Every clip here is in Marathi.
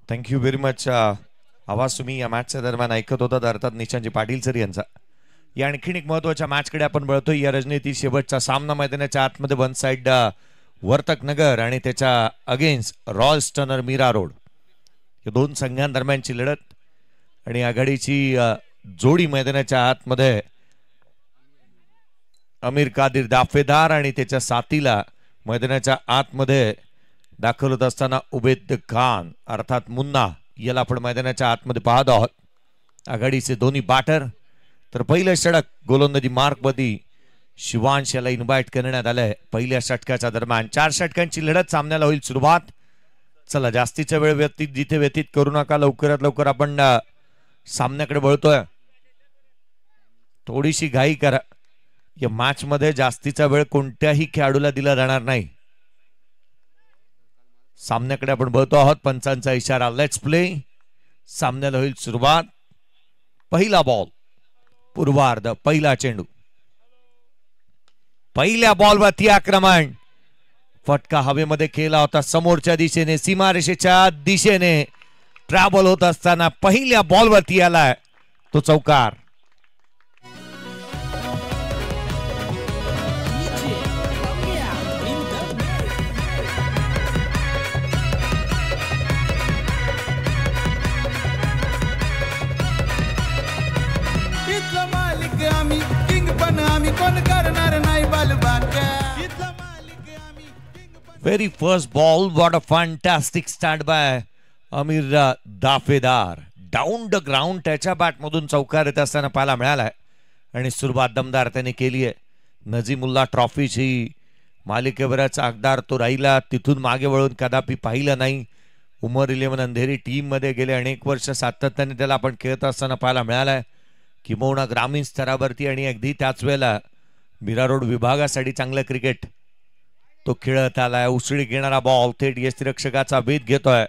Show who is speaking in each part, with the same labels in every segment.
Speaker 1: Thank you very much. आवाज तुम्ही या मॅचच्या दरम्यान ऐकत होता अर्थात निशांजी पाटील सर यांचा. या आणखीन एक महत्वाच्या मॅचकडे आपण वळतोय. या रणनीती शेवटचा सामना मैदानाच्या आतमध्ये वन साइड वर्तक नगर आणि त्याच्या against royal stunner Mira road या दोन संघांदरम्यानची लढत आणि आघाडीची जोडी मैदानाच्या आतमध्ये अमीर कादिर दाफेदार आणि त्याच्या साथीला मैदानाच्या आतमध्ये दाखल होत असताना उबेद खान अर्थात मुन्ना याला आपण मैदानाच्या आतमध्ये पाहत आहोत. आघाडीचे दोन्ही बॅटर. तर पहिलं षटक गोलंदाजी मार्कमध्ये शिवांश याला इन्व्हाइट करण्यात आलंय. पहिल्या षटकाच्या दरम्यान 4 षटकांची लढत सामन्याला होईल सुरुवात. चला जास्तीचा वेळ व्यतीत करू नका. लवकरात लवकर आपण सामन्याकडे वळतोय. थोडीशी घाई करा. या मॅच मध्ये जास्तीचा वेळ कोणत्याही खेळाडूला दिला जाणार नाही. सामन्याकडे आपण बघतो आहोत. पंचांचा इशारा लेट्स प्ले. सामन्याला होईल सुरुवात. पहिला बॉल पूर्वार्ध पहिला चेंडू. पहिल्या बॉलवरती आक्रमण. फटका हवेमध्ये केला होता समोरच्या दिशेने सीमारेषेच्या दिशेने ट्रॅव्हल होत असताना पहिल्या बॉलवरती आलाय तो चौकार. Very first ball, what a fantastic start by Amir Dafedar. Down the ground त्याच्या बॅटमधून चौकार येत असताना पाहायला मिळालाय आणि सुरुवात दमदार त्याने केली आहे. नजीमुल्ला ट्रॉफीची मालिकेवरचा आगदार तो राहिला. तिथून मागे वळून कदापि पाहिलं नाही. उमर 11 अंधेरी टीम मध्ये गेले अनेक वर्ष सातत्याने त्याला आपण खेळत असताना पाहायला मिळालाय. किंबहुना ग्रामीण स्तरावरती आणि अगदी त्याच वेळेला मीरा रोड विभागासाठी चांगलं क्रिकेट तो खेळत आलाय. उसळी घेणारा बॉल थेट यष्टिरक्षकाचा भेद घेतोय.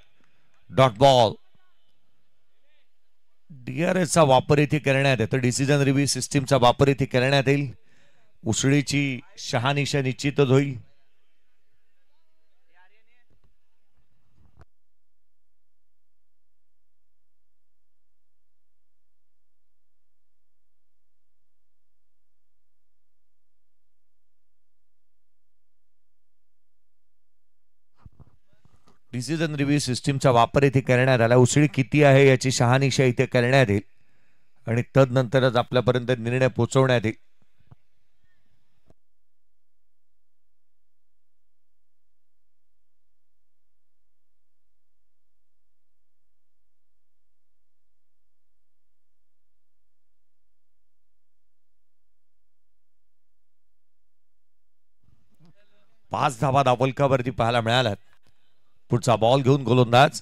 Speaker 1: Dot ball. DRS चा वापर इथे करण्यात येतो. डिसिजन रिव्ह्यू सिस्टीमचा वापर इथे करण्यात येईल. उसळीची शहानिशा निश्चितच होईल. डिसिजन रिव्ह्यू सिस्टीमचा वापर इथे करण्यात आला. उसळी किती आहे याची शहानिशा इथे करण्यात येईल आणि तदनंतरच आपल्यापर्यंत निर्णय पोहोचवण्यात येईल. पाच धावा दावलकावरती पाहायला मिळाल्यात. पुढचा बॉल घेऊन गोलंदाज.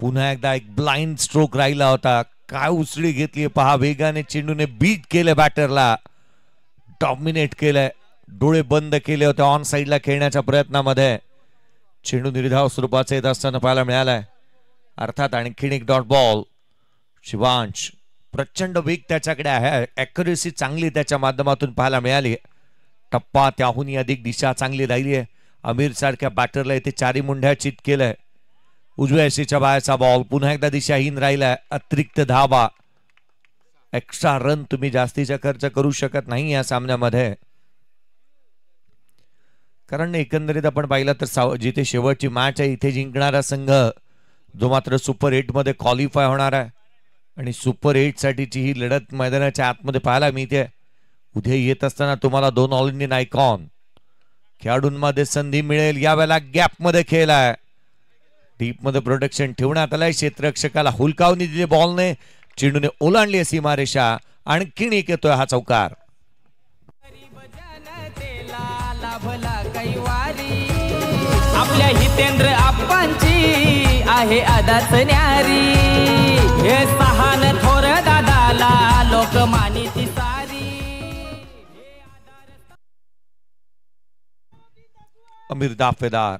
Speaker 1: पुन्हा एकदा एक ब्लाइंड स्ट्रोक राहिला होता. काय उसळी घेतली पहा. वेगाने चेंडूने बीट केले बॅटरला. डॉमिनेट केलंय. डोळे बंद केले होते ऑन साइडला खेळण्याच्या प्रयत्नामध्ये. चेंडू निर्धाव स्वरूपाचा येत असताना पाहायला मिळालाय. अर्थात आणखीन एक डॉट बॉल. शिवांश प्रचंड वेग त्याच्याकडे आहे. ॲक्युरेसी चांगली त्याच्या माध्यमातून पाहायला मिळाली. टप्पा त्याहूनही अधिक दिशा चांगली राहिली आहे. अमीर सारख्या बॅटरला इथे 4 मुंड्या चित केलंय. उजव्या यशीच्या बाहेरचा बॉल पुन्हा एकदा दिशाहीन राहिलाय. अतिरिक्त धावा. एक्स्ट्रा रन तुम्ही जास्तीचा खर्च करू शकत नाही या सामन्यामध्ये. कारण एकंदरीत आपण पाहिलं तर जिथे शेवटची मॅच आहे इथे जिंकणारा संघ जो मात्र सुपर 8 मध्ये क्वालिफाय होणार आहे आणि सुपर 8 साठीची ही लढत मैदानाच्या आतमध्ये पाहायला मिळते. उद्या येत असताना तुम्हाला 2 ऑल इंडियन आयकॉन खेळाडूंमध्ये संधी मिळेल. यावेळेला गॅप मध्ये खेळलाय. डीप मध्ये प्रोटेक्शन ठेवण्यात आलाय. क्षेत्ररक्षकाला हुलकावणी दिली बॉलने. चेंडूने ओलांडली सीमारेषा. आणखीन एक येतोय हा चौकार.
Speaker 2: आपल्या हितेंद्र आप्पांची आहे आदाच न्यारी. हे सहान थोर दादाला लोकमानीची सारी.
Speaker 1: अमीर दाफेदार.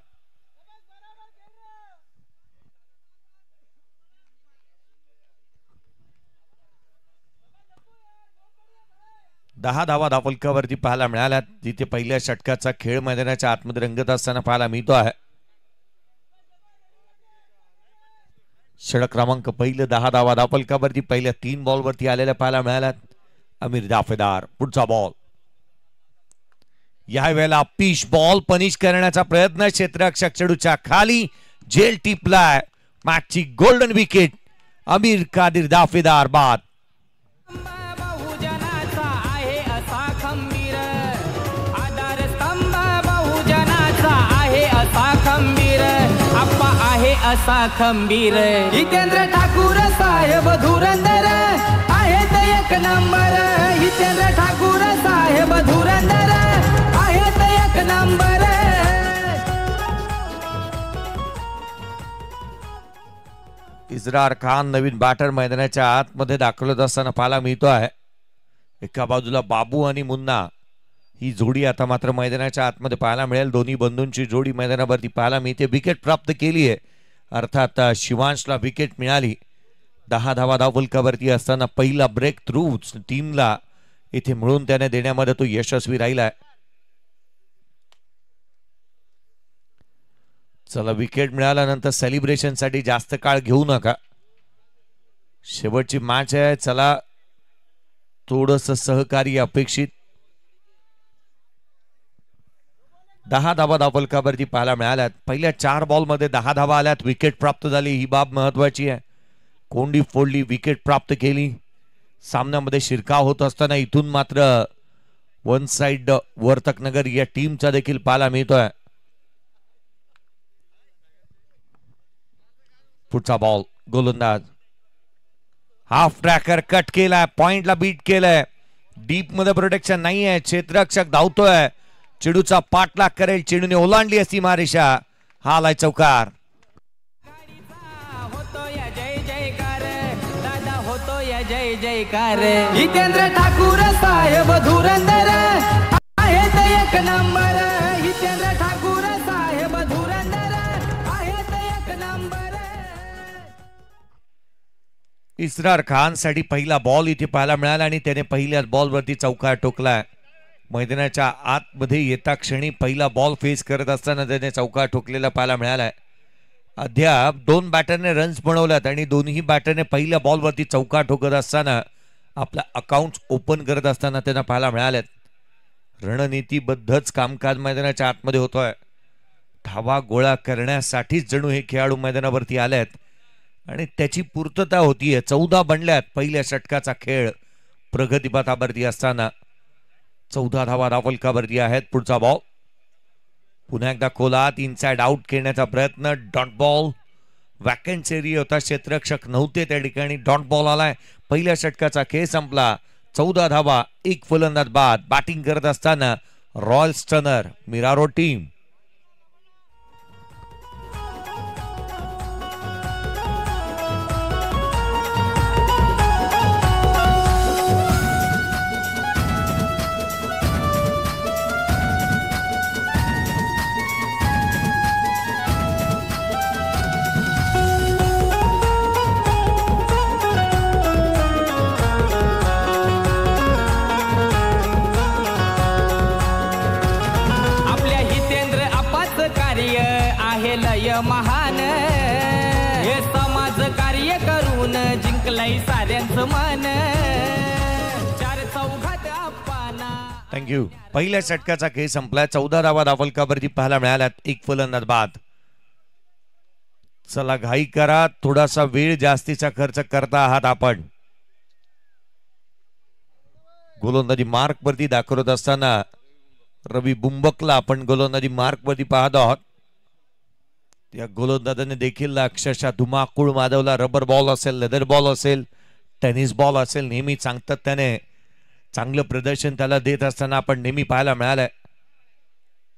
Speaker 1: दहा धावा धावलकावरती पाहायला मिळाल्यात. जिथे पहिल्या षटकाचा खेळ मैदानाच्या आतमध्ये रंगत असताना पाहायला मिळतो आहे. षटक क्रमांक पहिलं 10 धावा धावफलकावरती पहिल्या 3 बॉलवरती आलेल्या पाहायला मिळाल्यात. आमिर दाफेदार. पुढचा बॉल या वेळेला पिच बॉल पनिश करण्याचा प्रयत्न. क्षेत्ररक्षक चेंडूच्या खाली झेल टिपलाय. मॅचची गोल्डन विकेट. आमिर कादिर दाफेदार बाद.
Speaker 2: बहुजनाचा आहे असा खंबीर आधार स्तंभ बहुजनाचा आहे असा खंबीर आप्पा आहे असा खंबीर. हितेंद्र ठाकूर साहेब धुरंधर आहेत एक नंबर. हितेंद्र ठाकूर साहेब धुरंधर आहेत एक नंबर.
Speaker 1: इजरार खान नवीन बॅटर मैदानाच्या आतमध्ये दाखल होत असताना पाहायला मिळतो आहे. एका बाजूला बाबू आणि मुन्ना ही जोडी आता मात्र मैदानाच्या आतमध्ये पाहायला मिळेल. दोन्ही बंधूंची जोडी मैदानावरती पाहायला मिळते. विकेट प्राप्त केली आहे. अर्थात शिवांशला विकेट मिळाली. 10 धावा धावफलकावरती असताना पहिला ब्रेक थ्रू टीमला इथे मिळून त्याने देण्यामध्ये तो यशस्वी राहिलाय. चला विकेट मिळाल्यानंतर सेलिब्रेशन साठी जास्त काळ घेऊ नका. शेवटची मॅच आहे. चला थोडस सहकार्य अपेक्षित. 10 धावा धावफलकावरती पाहायला मिळाल्यात. पहिल्या 4 बॉलमध्ये 10 धावा आल्यात. विकेट प्राप्त झाली. ही बाब महत्वाची आहे. कोंडी फोडली, विकेट प्राप्त केली. सामन्यामध्ये शिरकाव होत असताना इथून मात्र वन साइड वर्तकनगर या टीमचा देखील पाहायला मिळतोय. पुढचा बॉल गोलंदाज हाफ ट्रॅकर कट केलाय. पॉइंटला बीट केलंय. डीप मध्ये प्रोटेक्शन नाही आहे. क्षेत्ररक्षक धावतोय. चेंडूचा पाठलाग करेल. चेंडूने ओलांडली असती मारेशा. हा आलाय चौकार.
Speaker 2: होतोय जय जयकार दादा होतोय जय जयकार. हितेंद्र ठाकूर साहेब धुरंधर आहेत एक नंबर. हितेंद्र ठाकूर साहेब धुरंधर आहेत एक नंबर.
Speaker 1: इस्रार खान साठी पहिला बॉल इथे पाहायला मिळाला आणि त्याने पहिल्याच बॉलवरती चौकार ठोकलाय. मैदानाच्या आतमध्ये येता क्षणी पहिला बॉल फेस करत असताना त्याने चौकार ठोकलेला पाहायला मिळालाय. अद्याप 2 बॅटरने रन्स बनवल्यात आणि दोन्ही बॅटरने पहिल्या बॉलवरती चौकार ठोकत असताना आपला अकाउंट ओपन करत असताना त्यांना पाहायला मिळाल्यात. रणनीतीबद्धच कामकाज मैदानाच्या आतमध्ये होतोय. धावा गोळा करण्यासाठीच जणू हे खेळाडू मैदानावरती आलेत आणि त्याची पूर्तता होतीये. 14 बनल्यात. पहिल्या षटकाचा खेळ प्रगतीपथावरती असताना 14 धावा धावफलकावरती आहेत. पुढचा बॉल पुन्हा एकदा खोलात इनसाइड आउट खेळण्याचा प्रयत्न. Dot ball. वॅकन्सी एरिया होता. क्षेत्ररक्षक नव्हते त्या ठिकाणी. डॉट बॉल आलाय. पहिल्या षटकाचा खेळ संपला. 14 धावा, 1 फलंदाज बाद. बॅटिंग करत असताना रॉयल स्टनर मिरारो टीम.
Speaker 2: महान हे समाज कार्य करून जिंकलंय साऱ्यांचं मन. 4 चौघात अप्पाना.
Speaker 1: थँक्यू. पहिल्या षटकाचा खेळ संपला. 14 धावा धावफलकावरती पाहायला मिळाल्यात. 1 फलंदाज बाद. चला घाई करा. थोडासा वेळ जास्तीचा खर्च करता आहात आपण. गोलंदाजी मार्क वरती दाखवत असताना रवी बुंबकला आपण गोलंदाजी मार्क वरती पाहत आहोत. या गोलंदाजाने देखील अक्षरशः धुमाकूळ माजवला. रबर बॉल असेल, लेदर बॉल असेल, टेनिस बॉल असेल, नेहमी सातत्याने चांगलं प्रदर्शन त्याला देत असताना आपण नेहमी पाहायला मिळालंय.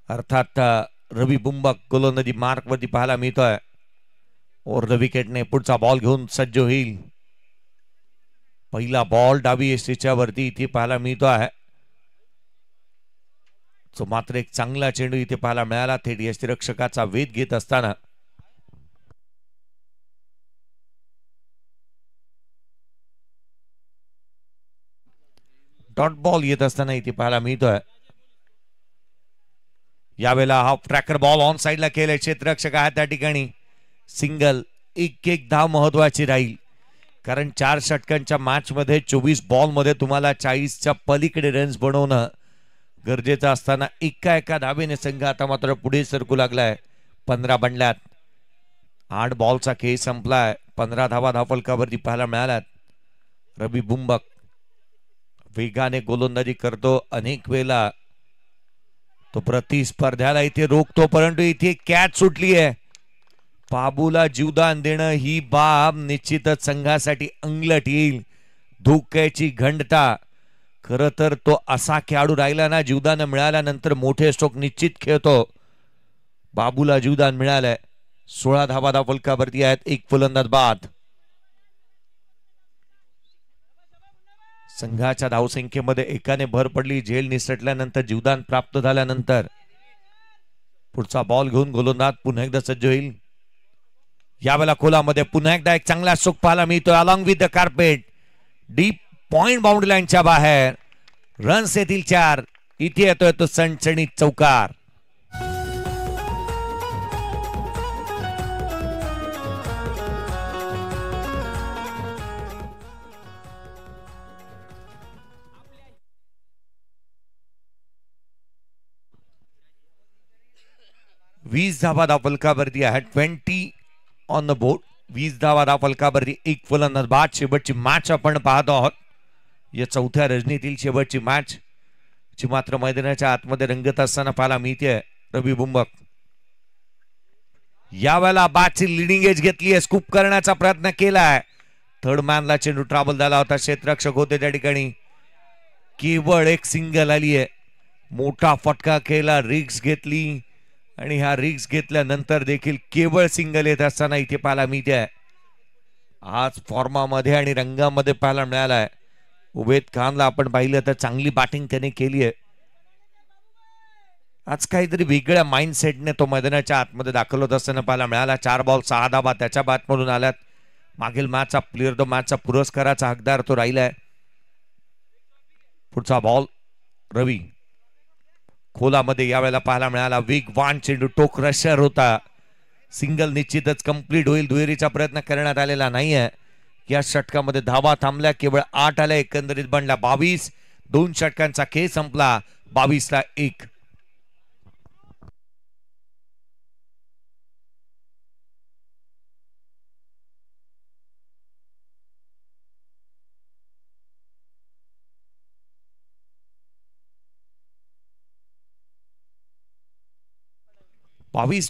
Speaker 1: अर्थात रवी बुंबक गोलंदाजी मार्क वरती पाहायला मिळतोय. और विकेटने पुढचा बॉल घेऊन सज्ज होईल. पहिला बॉल डावी यष्टीच्या वरती इथे पाहायला मिळतो आहे. तो मात्र एक चांगला चेंडू इथे पाहायला मिळाला. थेट यष्टीरक्षकाचा वेध घेत असताना डॉट बॉल येत असताना इथे पाहायला मिळतोय. यावेळेला हा ट्रॅकर बॉल ऑन साइडला केलाय. क्षेत्ररक्षक आहे त्या ठिकाणी. सिंगल एक एक धाव महत्वाची राहील, कारण 4 षटकांच्या मॅच मध्ये 24 बॉल मध्ये तुम्हाला 40च्या पलीकडे रन्स बनवणं गरजेचं असताना एका धावेने संघ आता मात्र पुढे सरकू लागलाय. 15 बनल्यात, 8 बॉलचा खेळ संपलाय. 15 धावा धावफलकावरती पाहायला मिळाल्यात. रवी बुंबक वेगाने गोलंदाजी करतो. अनेक वेळेला तो प्रतिस्पर्ध्याला इथे रोखतो, परंतु इथे कॅच सुटली आहे. बाबूला जीवदान देणं ही बाब निश्चितच संघासाठी अंगलट येईल. धोक्याची घंटा. खर तर तो असा खेळाडू राहिला ना, जीवदान मिळाल्यानंतर मोठे स्ट्रोक निश्चित खेळतो. बाबूला जीवदान मिळालंय. 16 धावा धावफलकावरती आहेत. एक फलंदाज बाद. संघाच्या धावसंख्येमध्ये एकाने भर पडली. झेल निसटल्यानंतर जीवदान प्राप्त झाल्यानंतर पुढचा बॉल घेऊन गोलंदाज पुन्हा एकदा सज्ज होईल. यावेळेला खोलामध्ये पुन्हा एकदा एक चांगला स्ट्रोक पाहायला मिळतोय. Along with the carpet. Deep point boundary लाईनच्या बाहेर. रन्स येतील 4. इथे येतोय तो सणसणीत चौकार. वीस धावा धावफलकावरती आहे. 20 ऑन द बोर्ड. 20 धावा धावफलकावरती एक फलंदाज बाद. शेवटची मॅच आपण पाहतो आहोत. या चौथ्या रजनीतील शेवटची मॅच ची मात्र मैदानाच्या आतमध्ये रंगत असताना पाहायला मिळते. रवी बुंबक यावेळेला बादची लिडिंग एज घेतली आहे. स्कूप करण्याचा प्रयत्न केलाय. थर्ड मॅनला चेंडू ट्रॅव्हल झाला होता. क्षेत्ररक्षक होते त्या ठिकाणी. केवळ एक सिंगल आली आहे. मोठा फटका खेळला. रिक्स घेतली आणि ह्या रिक्स घेतल्यानंतर देखील केवळ सिंगल येत असताना इथे पाहायला मिळते. आज फॉर्मामध्ये आणि रंगामध्ये पाहायला मिळालाय. उबेद खानला आपण पाहिलं तर चांगली बॅटिंग त्याने केली आहे. आज काहीतरी वेगळ्या माइंडसेटने तो मैदानाच्या आतमध्ये दाखल होत असताना पाहायला मिळाला. 4 बॉल 6 धावा त्याच्या बॅटमधून आल्यात. मागील मॅचचा प्लेअर द मॅचचा पुरस्काराचा हकदार तो राहिलाय. पुढचा बॉल रवी खोलामध्ये यावेळेला पाहायला मिळाला. वेगवान चेंडू. टोक रशर होता. सिंगल निश्चितच कंप्लीट होईल. दुहेरीचा प्रयत्न करण्यात आलेला नाहीये. या षटकामध्ये धावा थांबल्या. केवळ 8 आल्या. एकंदरीत बनला 22. 2 षटकांचा खेळ संपला. 22ला 1.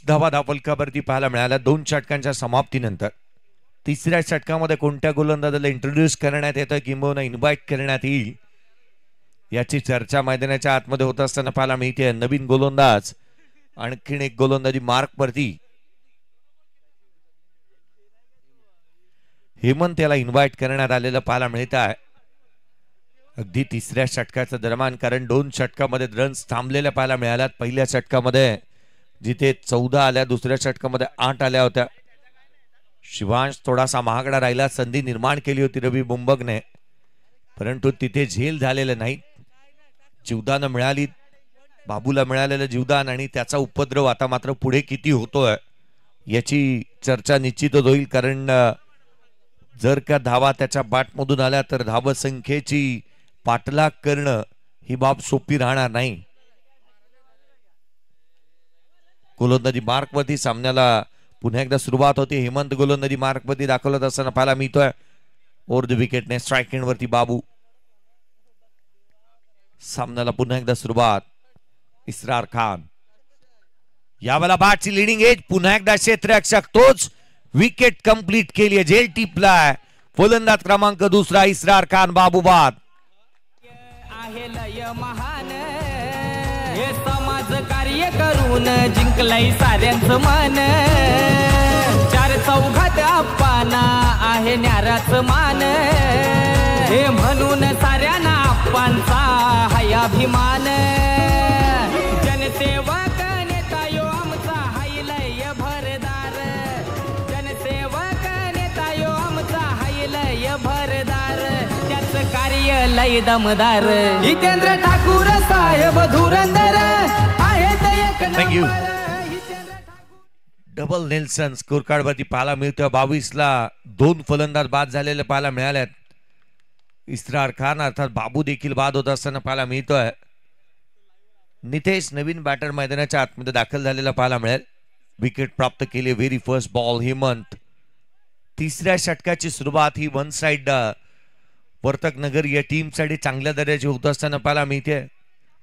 Speaker 1: धावा धावफलकावरती पाहायला मिळाल्या 2 षटकांच्या समाप्तीनंतर. तिसऱ्या षटकामध्ये कोणत्या गोलंदाजाला इंट्रोड्यूस करण्यात येतं किंवा इन्व्हाइट करण्यात येईल याची चर्चा मैदानाच्या आतमध्ये होत असताना पाहायला मिळते. नवीन गोलंदाज आणखीन एक गोलंदाजी मार्क वरती. हेमंत याला इन्व्हाइट करण्यात आलेलं पाहायला मिळत आहे. अगदी तिसऱ्या षटकाच्या दरम्यान, कारण 2 षटकामध्ये रन्स थांबलेल्या पाहायला मिळाल्यात. पहिल्या षटकामध्ये जिथे 14 आल्या, दुसऱ्या षटकामध्ये 8 आल्या होत्या. शिवांश थोडासा महागडा राहिला. संधी निर्माण केली होती रवी बुंबकने, परंतु तिथे झेल झालेलं नाही. जीवदान मिळाली. बाबूला मिळालेलं जीवदान आणि त्याचा उपद्रव आता मात्र पुढे किती होतोय याची चर्चा निश्चितच होईल. कारण जर का धावा त्याच्या बॅटमधून आल्या तर धावसंख्येची पाठलाग करणं ही बाब सोपी राहणार नाही. गोलंदाजी मार्कवरती सामन्याला पुन्हा एकदा सुरुवात होती. हेमंत गोलंदाजी मार्कवरती दाखवत असताना पाहायला मिळतोय. ओव्हर द विकेटने स्ट्राईक एंड वरती बाबू. सामन्याला पुन्हा एकदा सुरुवात. इस्रार खान यावेळेला बॅटची लिडिंग एज. पुन्हा एकदा क्षेत्ररक्षक तोच. विकेट कंप्लीट केली आहे. झेल टिपलाय. फलंदाज क्रमांक 2 इस्रार खान. बाबू बाद.
Speaker 2: आहे लय महान हे समाज कार्य करून जिंकलंय साऱ्यांचं मन. 4 चौघात आप्पाना आहे न्याराचं मान. हे म्हणून साऱ्यांना आप्पांचा हाय अभिमान. जनसेवक नेता यो आमचा हाय लय भरदार. जनसेवक नेता यो आमचा हाय लय भरदार. त्याचं कार्य लय दमदार. हितेंद्र ठाकूर साहेब धुरंदर आहेत एक
Speaker 1: thank you.
Speaker 2: Number.
Speaker 1: Double Nelson score card वरती पाहायला मिळतोय. 22ला 2 फलंदाज बाद झालेले पाहायला मिळालेत. इस्रार खान अर्थात बाबू देखील बाद होत असताना पाहायला मिळतोय. नितेश नवीन बॅटर मैदानाच्या आतमध्ये दाखल झालेला पाहायला मिळेल. विकेट प्राप्त केली. Very first ball Hemant. तिसऱ्या षटकाची सुरुवात ही वन साइड वर्तक नगर या टीम साठी चांगल्या दर्जाची होत असताना पाहायला मिळते.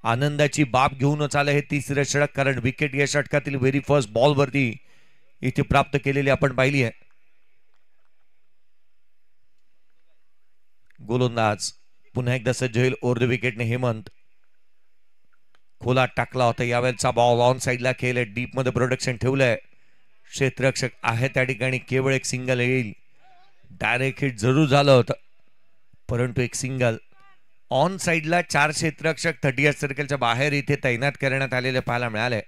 Speaker 1: आनंदाची बाब घेऊनच आलं हे तिसरं षटक, कारण विकेट या षटकातील व्हेरी फर्स्ट बॉल वरती इथे प्राप्त केलेली आपण पाहिली आहे. गोलंदाज पुन्हा एकदा सज्ज होईल. ओव्हर द विकेटने हेमंत. खोलात टाकला होता. यावेळेचा बॉल ऑन साइडला खेळलाय. डीप मध्ये प्रोडक्शन ठेवलंय. क्षेत्ररक्षक आहे त्या ठिकाणी. केवळ एक सिंगल येईल. डायरेक्ट हिट जरूर झालं होतं, परंतु एक सिंगल. ऑन साइडला 4 क्षेत्ररक्षक 30 सर्कलच्या बाहेर इथे तैनात करण्यात आलेले पाहायला मिळाले.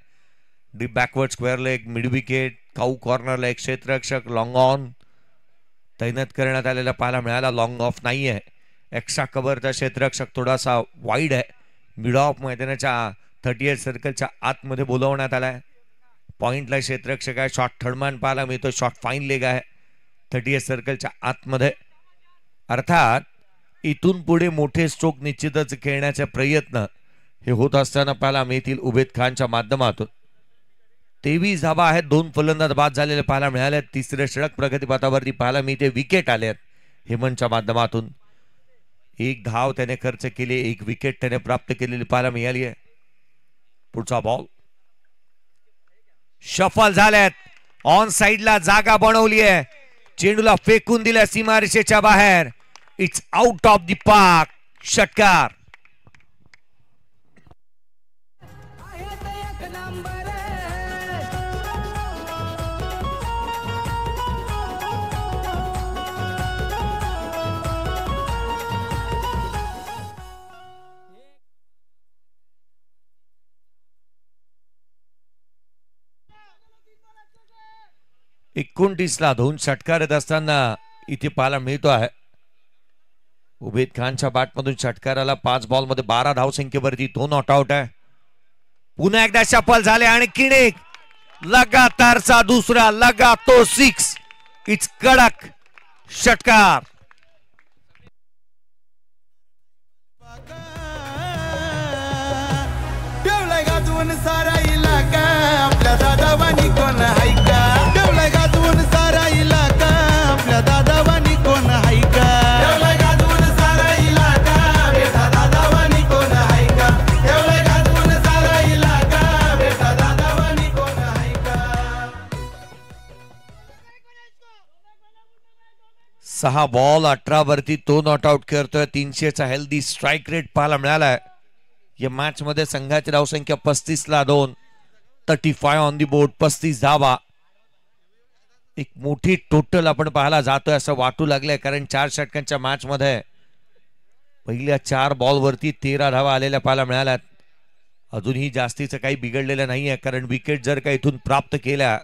Speaker 1: डीप बॅकवर्ड स्क्वेअरला एक मिड विकेट. काऊ कॉर्नरला एक क्षेत्ररक्षक. लॉंग ऑन तैनात करण्यात आलेला पाहायला मिळाला. लॉंग ऑफ नाही आहे. एक्स्ट्रा कव्हरचा क्षेत्ररक्षक थोडासा वाईड आहे. मिड ऑफ मैदानाच्या 38 सर्कलच्या आतमध्ये बोलवण्यात आलाय. पॉइंटला क्षेत्ररक्षक आहे. शॉट थर्डमॅन पाहायला मिळतो. शॉट फाईन लेग आहे 38 सर्कलच्या आतमध्ये. अर्थात इथून पुढे मोठे स्ट्रोक निश्चितच खेळण्याचे प्रयत्न हे होत असताना पाहायला मिळतील उबेद खानच्या माध्यमातून. 23 धावा आहेत. 2 फलंदाज बाद झालेले पाहायला मिळाले. तिसरे षटक प्रगतीपथावरती पाहायला मिळते. विकेट आले आहेत हेमंतच्या माध्यमातून. 1 धाव त्याने खर्च केली. 1 विकेट त्याने प्राप्त केलेली पाहायला मिळाली आहे. पुढचा बॉल शफल झाल्यात. ऑन साइडला जागा बनवली आहे. चेंडूला फेकून दिल्या सीमारेषेच्या बाहेर. It's out of the park. षटकार. ला 2 षटकार येत असताना इथे पाहायला मिळतो आहे. उबेद खानच्या बॅटमधून षटकाराला 5 बॉल मध्ये 12 धावसंख्येवरती 2 नॉट आउट आहे. पुन्हा एकदा शफल झाले आणि किणेक लगातारचा दुसरा लगा तो 6. इट्स कडक षटकार.
Speaker 3: सारा इलाका आपल्या दादावानी कोण हाय का? ठेवलाय गाजवून सारा इलाका आपल्या दादावानी कोण हाय का? ठेवलाय गाजवून सारा इलाका बेटा दादावानी कोण हाय का? ठेवलाय गाजवून सारा इलाका बेटा दादावानी कोण हाय का?
Speaker 1: 6 बॉल 18 वरती 2 नॉट आउट करतोय. 300चा हेल्दी स्ट्राइक रेट पाहायला मिळालाय. या मॅच मध्ये संघाची धावसंख्या 35ला 2. 35 ऑन दी बोर्ड. 35 धावा. एक मोठी टोटल आपण पाहायला जातोय असं वाटू लागलंय, कारण 4 षटकांच्या मॅच मध्ये पहिल्या 4 बॉल वरती 13 धावा आलेल्या पाहायला मिळाल्यात. अजूनही जास्तीचं काही बिघडलेलं नाहीये, कारण विकेट जर का इथून प्राप्त केल्या,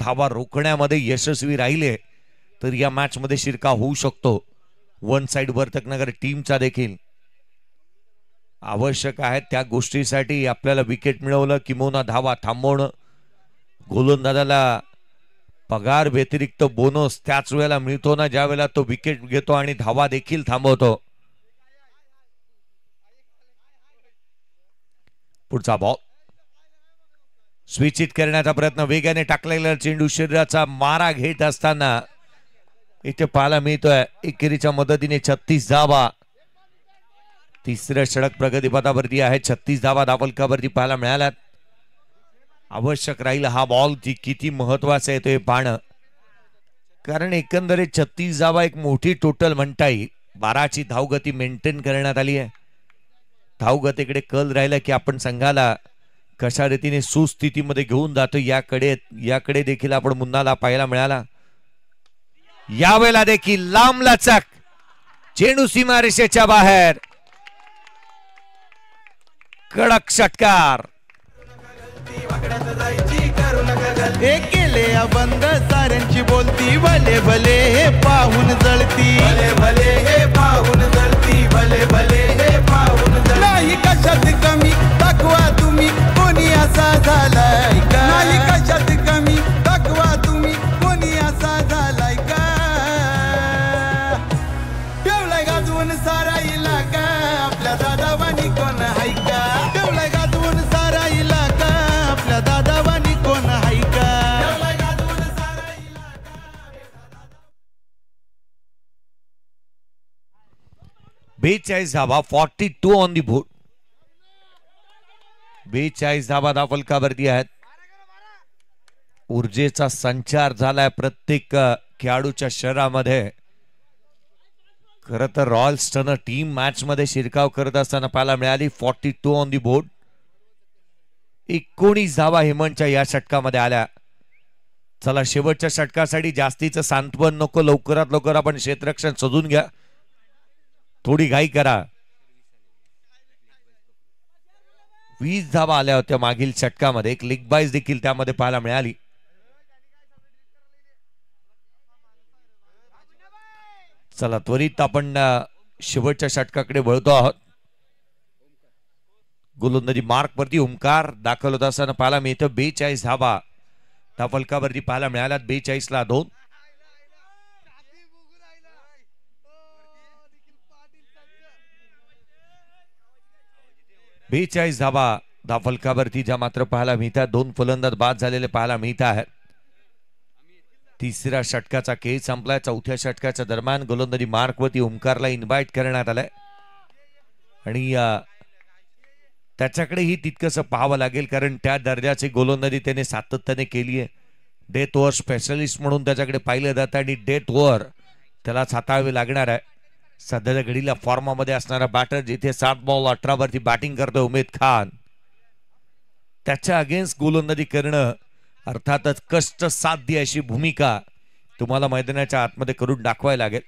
Speaker 1: धावा रोखण्यामध्ये यशस्वी राहिले तर या मॅच मध्ये शिरका होऊ शकतो. वन साइड वर्तक नगर टीमचा देखील आवश्यक आहे. त्या गोष्टीसाठी आपल्याला विकेट मिळवलं किंवा धावा थांबवणं. गोलंदाजाला पगार व्यतिरिक्त बोनस त्याच वेळेला मिळतो ना, ज्या वेळेला तो विकेट घेतो आणि धावा देखील थांबवतो. पुढचा बॉल स्विचित करण्याचा प्रयत्न. वेगाने टाकलेला चेंडू शरीराचा मारा घेत असताना इथे पाहायला मिळतोय एकेरीच्या मदतीने 36 धावा. तिसरं षटक प्रगतीपथावरती आहे. 36 धावा धावफलकावरती पाहायला मिळाल्यात. आवश्यक राहील हा बॉल किती महत्वाचा आहे ते पाहणं, कारण एकंदरीत 36 धावा एक मोठी टोटल म्हणता येईल. 12ची धावगती मेंटेन करण्यात आली आहे. धावगतीकडे कल राहिला की आपण संघाला कशा रीतीने सुस्थितीमध्ये घेऊन जातो याकडे देखील आपण मुन्नाला पाहायला मिळाला. यावेळेला देखील लांब लचक चेंडू सीमारेषेच्या बाहेर. कडक षटकार.
Speaker 3: केले बंद साऱ्यांची बोलती. भले भले हे पाहून जळती. भले भले हे पाहून जळती. भले भले हे पाहून जळती. नाही कशात कमी दाखवा तुम्ही कोणी असा झालाय का? नाही कशात कमी दाखवा
Speaker 1: 42 धावा, 42 ऑन दी बोर्ड. 42 धावा धावफलकावरती आहेत. ऊर्जेचा संचार झालाय प्रत्येक खेळाडूच्या शरीरामध्ये. खरं तर रॉयल स्टर्नर टीम मॅच मध्ये शिरकाव करत असताना पाहायला मिळाली. 42 ऑन दी बोर्ड. 19 धावा हेमंतच्या या षटकामध्ये आल्या. चला शेवटच्या षटकासाठी जास्तीचं सांत्वन नको, लवकरात लवकर आपण क्षेत्ररक्षण शोधून घ्या, थोडी घाई करा. 20 धावा आल्या होत्या मागील षटकामध्ये. एक लेग बाईज देखील त्यामध्ये पाहायला मिळाली. चला त्वरित आपण शेवटच्या षटकाकडे वळतो आहोत. गोलंदाजी मार्क वरती ओंकार दाखल होत असताना पाहायला मिळतं. 42 धावा धावफलकावरती पाहायला मिळाल्या. 42 ला 2. धावा धावफलकावरती ज्या मात्र पाहायला मिळतात. 2 फलंदाज बाद झालेले पाहायला मिळत आहेत. तिसऱ्या षटकाचा खेळ संपलाय. चौथ्या षटकाच्या दरम्यान गोलंदाजी मार्क वरती ओंकारला इन्व्हाइट करण्यात आलाय आणि त्याच्याकडेही तितकंसं पाहावं लागेल, कारण त्या दर्जाची गोलंदाजी त्याने सातत्याने केली आहे. डेथ ओव्हर स्पेशलिस्ट म्हणून त्याच्याकडे पाहिलं जातं आणि डेथ ओव्हर त्यालाच हाताळावे लागणार आहे. सध्याच्या घडीला फॉर्मामध्ये असणारा बॅटर, जिथे 7 बॉल 18 वरती बॅटिंग करतो उमेद खान, त्याच्या अगेन्स्ट गोलंदाजी करणं अर्थातच कष्ट साध्य अशी भूमिका तुम्हाला मैदानाच्या आतमध्ये करून दाखवायला लागेल.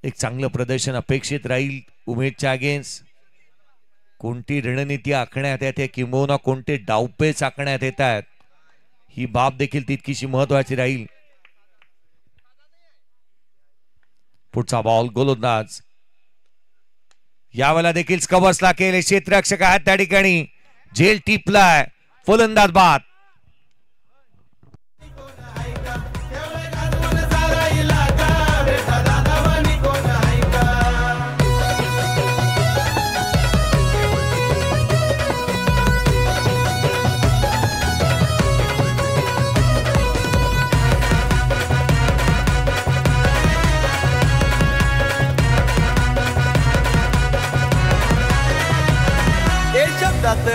Speaker 1: एक चांगलं प्रदर्शन अपेक्षित राहील उमेदच्या अगेन्स्ट. कोणती रणनीती आखण्यात येते किंबहुना कोणते डावपेच आखण्यात येत आहेत, ही बाब देखील तितकीशी महत्वाची राहील. पुढचा बॉल गोलंदाज यावेळेला देखील कव्हर्सला केले. क्षेत्ररक्षक आहेत त्या ठिकाणी. झेल टिपलाय. फलंदाज बाद.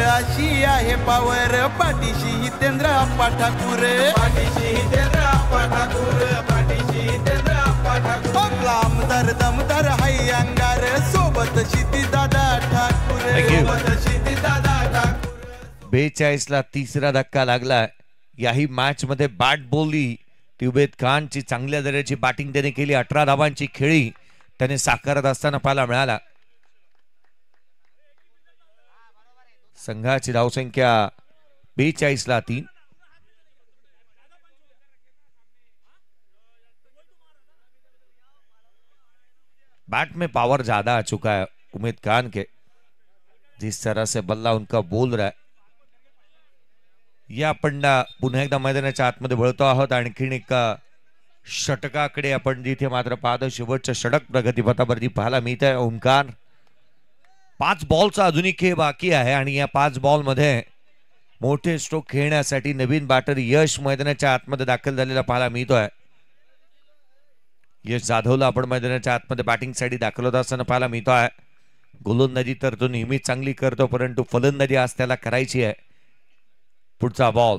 Speaker 3: अशी आहे पावर पाठीशी हितेंद्र आप्पा ठाकूर. पाठीशी हितेंद्र आप्पा ठाकूर. पाठीशी हितेंद्र आप्पा ठाकूर. आपला आमदार दमदार हाय अंगार. सोबत शिती दादा ठाकूर. सोबत शिती दादा ठाकूर.
Speaker 1: 42 ला तिसरा धक्का लागला. याही मॅच मध्ये बॅट बोलली ती उमेद खानची. चांगल्या दर्जाची बॅटिंग त्याने केली. 18 धावांची खेळी त्याने साकारत असताना पाहायला मिळाला. संघाची धावसंख्या 42 ला 3. बैट में पावर ज्यादा आ चुका है उमेद खान के. जिस तरह से बल्ला उनका बोल रहा है. या आपण पुन्हा एकदा मैदानाच्या आतमध्ये वळतो आहोत. आणखीन एक षटकाकडे आपण जिथे मात्र पाहतो शेवटचं षटक प्रगतीपथावरती पाहायला मिळत आहे. ओंकार 5 बॉलचा अजूनही खेळ बाकी आहे आणि या 5 बॉल मध्ये मोठे स्ट्रोक खेळण्यासाठी नवीन बॅटर यश मैदानाच्या आतमध्ये दाखल झालेला पाहायला मिळतोय. यश जाधवला आपण मैदानाच्या आतमध्ये बॅटिंग साठी दाखल होत असताना पाहायला मिळतोय. गोलंदाजी तर तो नेहमीच चांगली करतो, परंतु फलंदाजी आज त्याला करायची आहे. पुढचा बॉल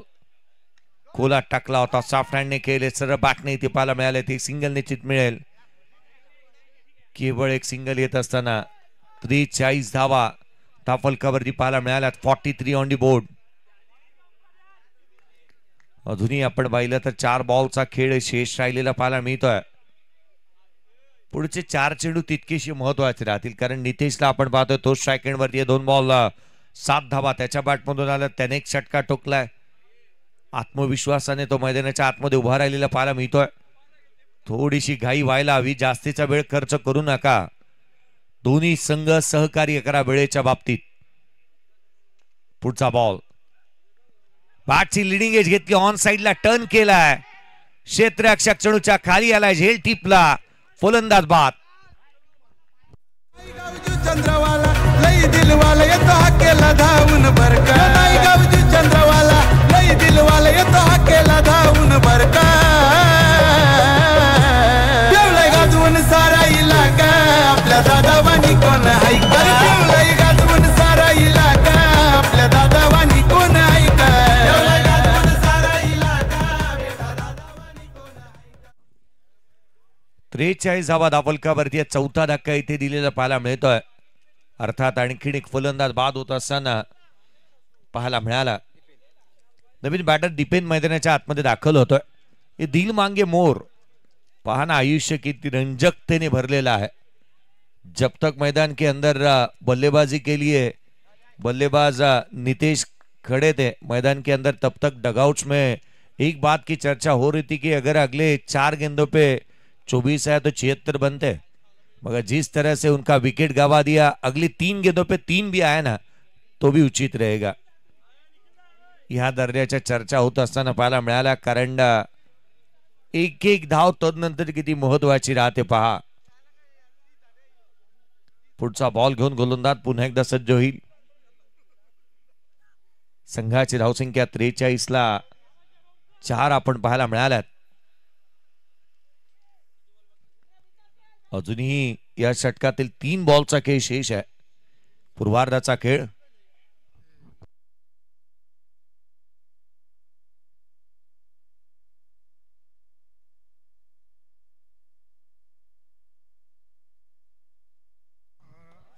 Speaker 1: खोला टाकला होता. सॉफ्ट हँडने केले. सरळ बॅटने इथे पाहायला मिळाले. ते सिंगल निश्चित मिळेल. केवळ एक सिंगल येत असताना 43 धावा धावफलकावरती पाहायला मिळाल्यात. 43 ऑन दी बोर्ड. अजूनही आपण पाहिलं तर 4 बॉलचा खेळ शेष राहिलेला पाहायला मिळतोय. पुढचे 4 चेंडू तितकेशी महत्वाचे राहतील, कारण नितेशला आपण पाहतोय तो स्ट्राईक एंड वरती 2 बॉल 7 धावा त्याच्या बॅटमधून आला. त्याने एक षटका ठोकलाय. आत्मविश्वासाने तो मैदानाच्या आतमध्ये उभा राहिलेला पाहायला मिळतोय. थोडीशी घाई व्हायला हवी. जास्तीचा वेळ खर्च करू नका. दोन्ही संघ सहकार्य करा वेळेच्या बाबतीत. पुढचा बॉल बॅटची लिडिंग एज घेतली. ऑन साइडला टर्न केलाय. क्षेत्ररक्षक चेंडूच्या खाली आलाय. झेल टिपला. फलंदाज बाद.
Speaker 3: चंद्रवाला लई दिलवाला येतो हाकेला धावून बरका. गावजू चंद्रवाला लई दिलवाला येतो हाकेला धावून बरका. गाजवून सारा इलाका आपल्या दादा
Speaker 1: 43 धावा धावफलकावरती चौथा धक्का इथे दिलेला पाहायला मिळतोय. अर्थात आणखीन एक फलंदाज बाद होत असताना पाहायला मिळाला. नवीन बॅटर दीपेन मैदानाच्या आतमध्ये दाखल होतोय. हे दिल मांगे मोर पहा ना, आयुष्य किती रंजकतेने भरलेला है. जब तक मैदान के अंदर बल्लेबाजी के लिए बल्लेबाज नितेश खड़े थे मैदान के अंदर, तब तक डगआउट्स में एक बात की चर्चा हो रही थी कि अगर अगले 4 गेंदों पे 24 है तो 76 बनते, मगर जिस तरह से उनका विकेट गवा दिया, अगली 3 गेंदों पे 3 भी आया ना तो भी उचित रहेगा. ह्या दर्जाच्या चर्चा होत असताना पाहायला मिळाला. कारण एक एक धाव तदनंतर किती महत्वाची राहते पहा. पुढचा बॉल घेऊन गोलंदाज पुन्हा एकदा सज्ज होईल. संघाची धावसंख्या 43ला 4 आपण पाहायला मिळाल्यात. अजूनही या षटकातील 3 बॉलचा खेळ शेष आहे. पूर्वार्धाचा खेळ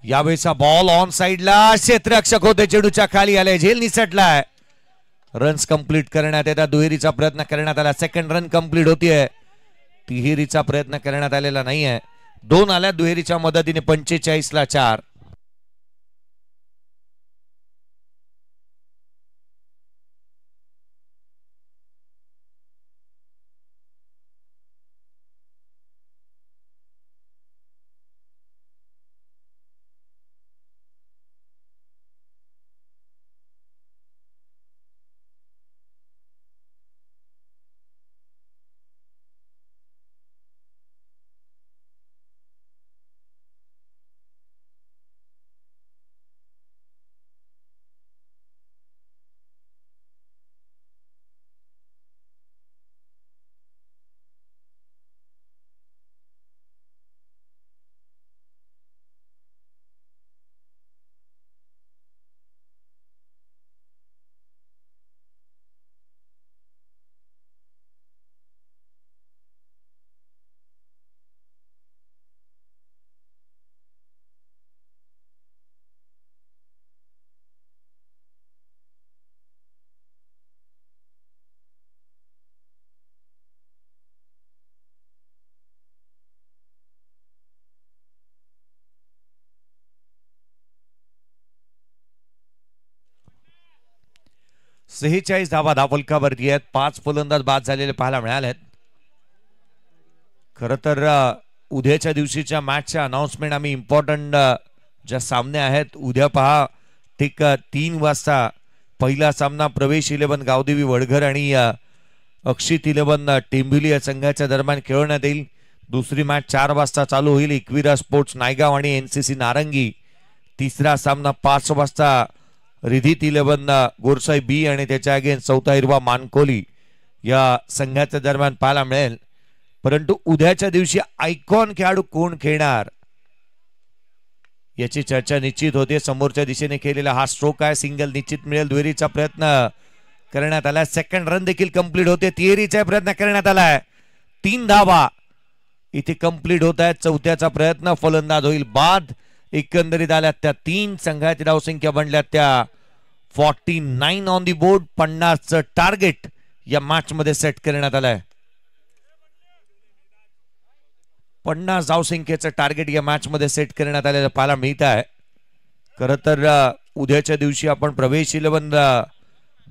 Speaker 1: यावेळेचा बॉल ऑन साइडला, क्षेत्ररक्षक होते, चेंडूच्या खाली आले, झेल निसटलाय. रन्स कंप्लीट करण्यात येतात. दुहेरीचा प्रयत्न करण्यात आला. सेकंड रन कंप्लीट होतीये. तिहेरीचा प्रयत्न करण्यात आलेला नाहीये. 2 आल्या दुहेरीच्या मदतीने. 45ला 4. सेहेचाळीस धावा धावफलकावरती आहेत. 5 फलंदाज बाद झालेले पाहायला मिळालेत. खर तर उद्याच्या दिवशीच्या मॅचच्या अनाउन्समेंट आम्ही इम्पॉर्टंट ज्या सामने आहेत उद्या पहा ठीक 3 वाजता पहिला सामना प्रवेश 11 गावदेवी वडघर आणि अक्षित 11 टेंबिवली या संघाच्या दरम्यान खेळवण्यात येईल. दुसरी मॅच 4 वाजता चालू होईल. एकविरा स्पोर्ट्स नायगाव आणि एनसीसी नारंगी. तिसरा सामना 5 वाजता रिधित 11 गोरसाई बी आणि त्याच्या अगेन्स्ट चौथा हिरवा मानकोली या संघाच्या दरम्यान पाहायला मिळेल. परंतु उद्याच्या दिवशी आयकॉन खेळाडू कोण खेळणार याची चर्चा निश्चित होते. समोरच्या दिशेने केलेला हा स्ट्रोक आहे. सिंगल निश्चित मिळेल. दुहेरीचा प्रयत्न करण्यात आला. सेकंड रन देखील कंप्लीट होते. तिहेरीचा प्रयत्न करण्यात आलाय. 3 धावा इथे कंप्लीट होत आहेत. चौथ्याचा प्रयत्न फलंदाज होईल बाद. एकंदरीत आल्या त्या 3 संघाची धावसंख्या बनल्या त्या 49 ऑन दी बोर्ड. 50चं टार्गेट या मॅच मध्ये सेट करण्यात आलंय. 50 धावसंख्येचं टार्गेट या मॅच मध्ये सेट करण्यात आलेलं पाहायला मिळत आहे. खरं तर उद्याच्या दिवशी आपण प्रवेश 11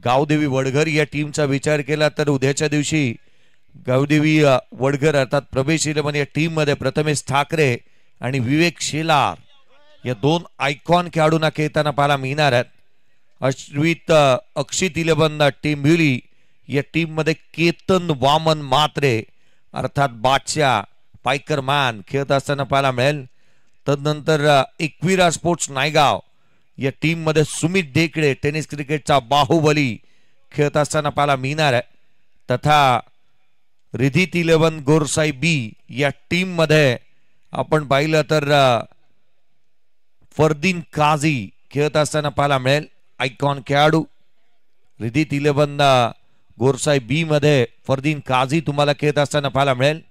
Speaker 1: गावदेवी वडघर या टीमचा विचार केला तर उद्याच्या दिवशी गावदेवी वडघर अर्थात प्रवेश 11 या टीम मध्ये प्रथमेश ठाकरे आणि विवेक शेलार या 2 आयकॉन खेळाडूंना खेळताना पाहायला मिळणार आहेत. अक्षित 11 टेंबिवली या टीम मध्ये केतन वामन मात्रे अर्थात बादशाह पायकर मॅन खेळत असताना पाहायला मिळेल. तदनंतर एकविरा स्पोर्ट्स नायगाव या टीम मध्ये सुमित ढेकळे टेनिस क्रिकेटचा बाहुबली खेळत असताना पाहायला मिळणार आहे. तथा रिधित 11 गोरसाई बी या टीम मध्ये आपण पाहिलं तर फरदीन काझी खेळत असताना पाहायला मिळेल. आयकॉन खेळाडू रिधित 11 गोरसाई बी मध्ये फरदीन काझी तुम्हाला खेळत असताना पाहायला मिळेल.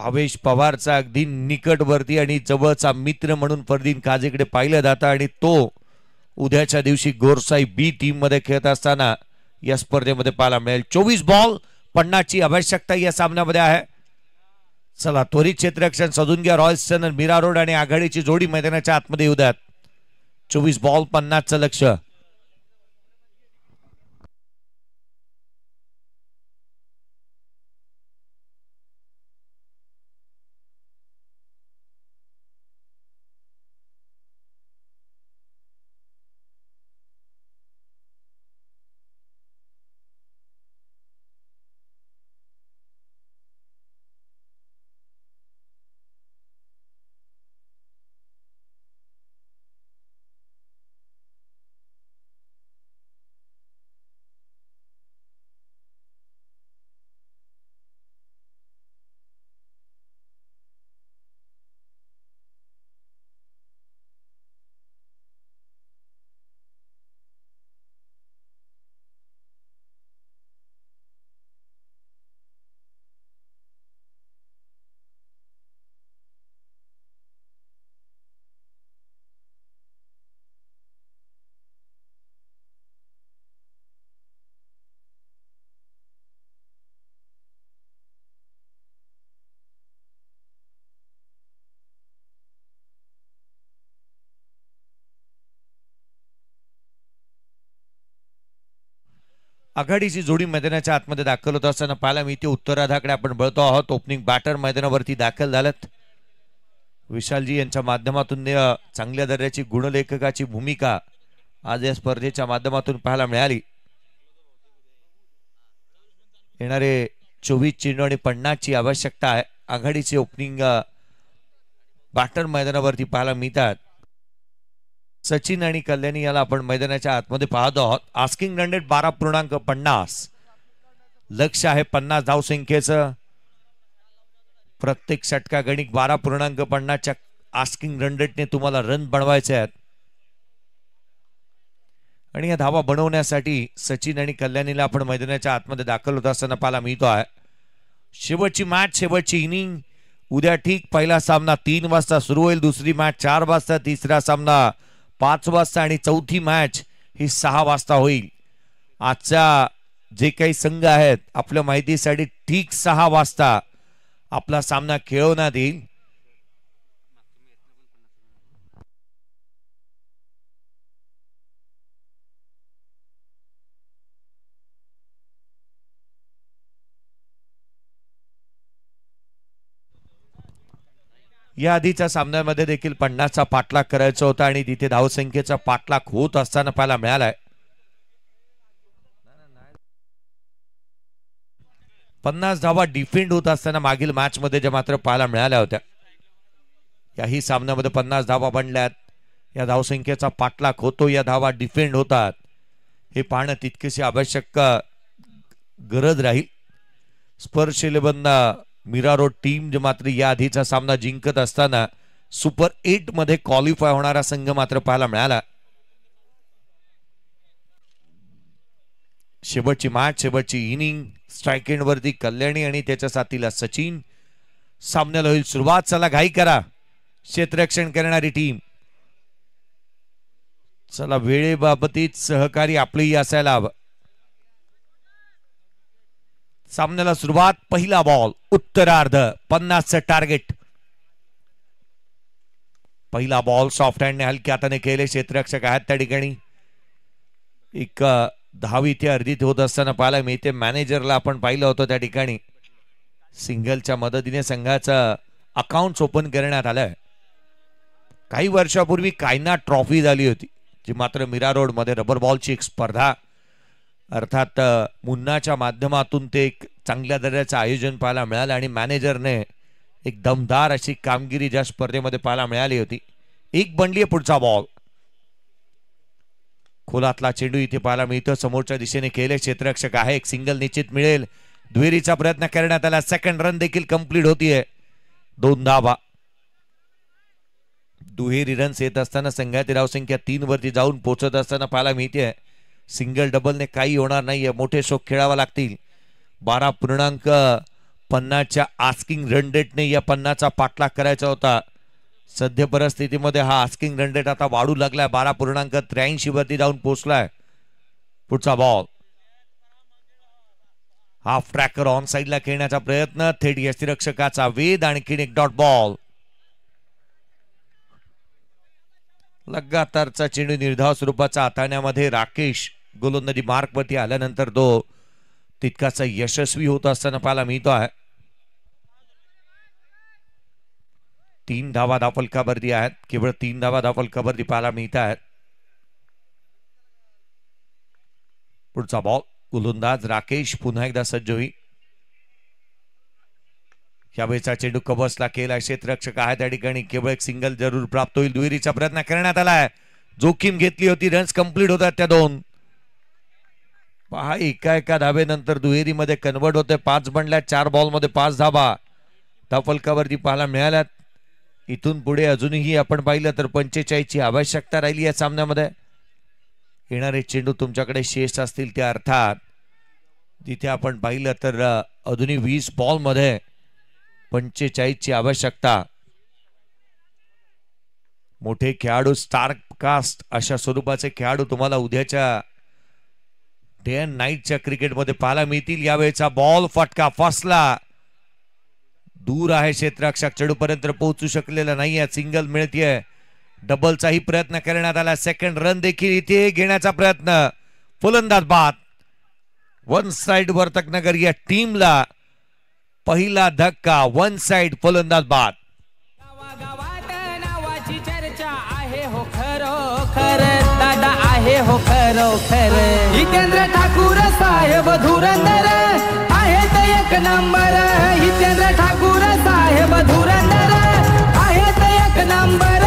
Speaker 1: भावेश पवारचा अगदी निकटवर्ती आणि जवळचा मित्र म्हणून फरदीन काझीकडे पाहिलं जातं आणि तो उद्याच्या दिवशी गोरसाई बी टीम मध्ये खेळत असताना या स्पर्धेमध्ये पाहायला मिळेल. 24 बॉल 50 ची आवश्यकता या सामन्यामध्ये आहे. चला त्वरित क्षेत्ररक्षण सजून घ्या. रॉयल्सन मीरा रोड आणि आघाडीची जोडी मैदानाच्या आतमध्ये येऊ द्यात. 24 बॉल 50चं लक्ष. आघाडीची जोडी मैदानाच्या आतमध्ये दाखल होत असताना पाहायला मिळते. उत्तरार्धाकडे आपण बळतो आहोत. ओपनिंग बॅटर मैदानावरती दाखल झालेत. विशालजी यांच्या माध्यमातून चांगल्या दर्जाची गुणलेखकाची भूमिका आज या स्पर्धेच्या माध्यमातून पाहायला मिळाली. येणारे 24 चेंडू आणि 50 ची आवश्यकता आहे. आघाडीचे ओपनिंग बॅटर मैदानावरती पाहायला मिळतात. सचिन आणि कल्याणी याला आपण मैदानाच्या आतमध्ये पाहतो आहोत. Asking run rate 12.50. लक्ष आहे 50 धावसंख्येचं. प्रत्येक षटका गणिक 12.50च्या आस्किंग रन रेटने तुम्हाला रन बनवायचे आहेत आणि या धावा बनवण्यासाठी सचिन आणि कल्याणीला आपण मैदानाच्या आतमध्ये दाखल होत असताना पाहायला मिळतो आहे. शेवटची मॅच, शेवटची इनिंग उद्या ठीक. पहिला सामना 3 वाजता सुरू होईल. दुसरी मॅच 4 वाजता. तिसरा सामना 5 वाजता आणि चौथी मॅच ही 6 वाजता होईल. आजच्या जे काही संघ आहेत आपल्या माहितीसाठी ठीक 6 वाजता आपला सामना खेळवण्यात येईल. या आधीच्या सामन्यामध्ये देखील 50चा पाठलाग करायचा होता आणि तिथे धावसंख्येचा पाठलाग होत असताना पाहायला मिळालाय. 50 धावा डिफेंड होत असताना मागील मॅच मध्ये ज्या मात्र पाहायला मिळाल्या होत्या. याही सामन्यामध्ये 50 धावा बनल्यात. या धावसंख्येचा पाठलाग होतो, या धावा डिफेंड होतात, हे पाहणं तितकेसे आवश्यक गरज राहील. स्पर्श 11 मीरा रोड टीम जे मात्र या आधीचा सामना जिंकत असताना सुपर 8 मध्ये क्वालिफाय होणारा संघ मात्र पाहायला मिळाला. शेवटची मॅच, शेवटची इनिंग. स्ट्राइक एंड वरती कल्याणी आणि त्याच्या साथीला सचिन. सामन्याला होईल सुरुवात. चला घाई करा क्षेत्ररक्षण करणारी टीम. चला वेळेबाबतीत सहकारी आपलेही असायला हवं. सामन्याला सुरुवात. पहिला बॉल. उत्तरार्ध 50चं टार्गेट. पहिला बॉल सॉफ्ट हँडने हलक्या हाताने केले. क्षेत्ररक्षक आहेत त्या ठिकाणी. एक धावी इथे अर्जित होत असताना पाहायला मिळते. मॅनेजरला आपण पाहिलं होतं त्या ठिकाणी सिंगलच्या मदतीने संघाचं अकाउंट ओपन करण्यात आलंय. काही वर्षापूर्वी कायना ट्रॉफी झाली होती, जी मात्र मीरा रोड मध्ये रबर बॉलची एक स्पर्धा, अर्थात मुन्नाच्या माध्यमातून ते एक चांगल्या दर्जाचं आयोजन पाहायला मिळालं आणि मॅनेजरने एक दमदार अशी कामगिरी ज्या स्पर्धेमध्ये पाहायला मिळाली होती. एक बनली पुढचा बॉल. खोलातला चेंडू इथे पाहायला मिळतो. समोरच्या दिशेने केले. क्षेत्ररक्षक आहे. एक सिंगल निश्चित मिळेल. दुहेरीचा प्रयत्न करण्यात आला. सेकंड रन देखील कंप्लीट होतीये. 2 धावा. दुहेरी रन्स येत असताना संघाची धावसंख्या 3 वरती जाऊन पोहोचत असताना पाहायला मिळते. सिंगल डबलने काही होणार नाहीये. मोठे शोक खेळावा लागतील. 50च्या आस्किंग रन रेटने या 50चा पाठलाग करायचा होता. सध्या परिस्थितीमध्ये हा आस्किंग रन रेट आता वाढू लागलाय, 12.83 वरती जाऊन पोहोचलाय. पुढचा बॉल हाफ ट्रॅकर ऑन साइडला खेळण्याचा प्रयत्न, थेट यष्टीरक्षकाचा वेध, आणखीन एक डॉट बॉल. लगातारचा चेंडू निर्धाव स्वरूपाचा हाताळण्यामध्ये राकेश गोलंदाजी मार्कवरती आल्यानंतर तो तितकासा यशस्वी होत असताना पाहायला मिळतो आहे. 3 धावा धावफलकावरती आहेत, केवळ 3 धावा धावफलकावरती पाहायला मिळत आहेत. पुढचा बॉल गोलंदाज राकेश पुन्हा एकदा सज्ज होईल. यावेळेचा चेंडू कबसला केला, क्षेत्ररक्षक आहे त्या ठिकाणी, केवळ एक सिंगल जरूर प्राप्त होईल. दुहेरीचा प्रयत्न करण्यात आलाय, जोखीम घेतली होती, रन्स कंप्लीट होतात त्या 2. पहा एका धावेनंतर दुहेरीमध्ये कन्वर्ट होते. 5 बनल्या, 4 बॉलमध्ये 5 धावा धावफलकावरती पाहायला मिळाल्यात. इथून पुढे अजूनही आपण पाहिलं तर 45 ची आवश्यकता राहिली या सामन्यामध्ये. येणारे चेंडू तुमच्याकडे शेष असतील त्या अर्थात. जिथे आपण पाहिलं तर अजूनही 20 बॉलमध्ये 45 ची आवश्यकता. मोठे खेळाडू, स्टार कास्ट अशा स्वरूपाचे खेळाडू तुम्हाला उद्याच्या डे अँड नाईटच्या क्रिकेटमध्ये पाहायला मिळतील. यावेळेचा बॉल फटका फसला, दूर आहे क्षेत्ररक्षक, चेंडूपर्यंत पोहोचू शकलेला नाहीये. सिंगल मिळतीये, डबलचाही प्रयत्न करण्यात आला. सेकंड रन देखील इथे घेण्याचा प्रयत्न, फलंदाज बाद. वन साइड वर्तकनगर या टीमला पहिला धक्का, वन साइड फलंदाज बाद.
Speaker 2: गावागावात नावाची चर्चा आहे हो खरोखर, दादा आहे हो खरोखर. जितेंद्र ठाकूर साहेब धुरंदर आहेत एक नंबर. जितेंद्र ठाकूर साहेब धुरंदर आहेत एक नंबर.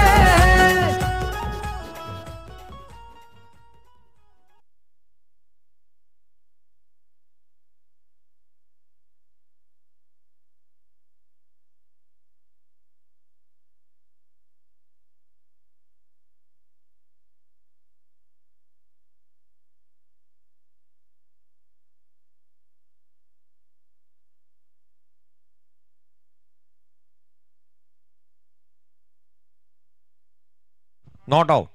Speaker 1: Not out.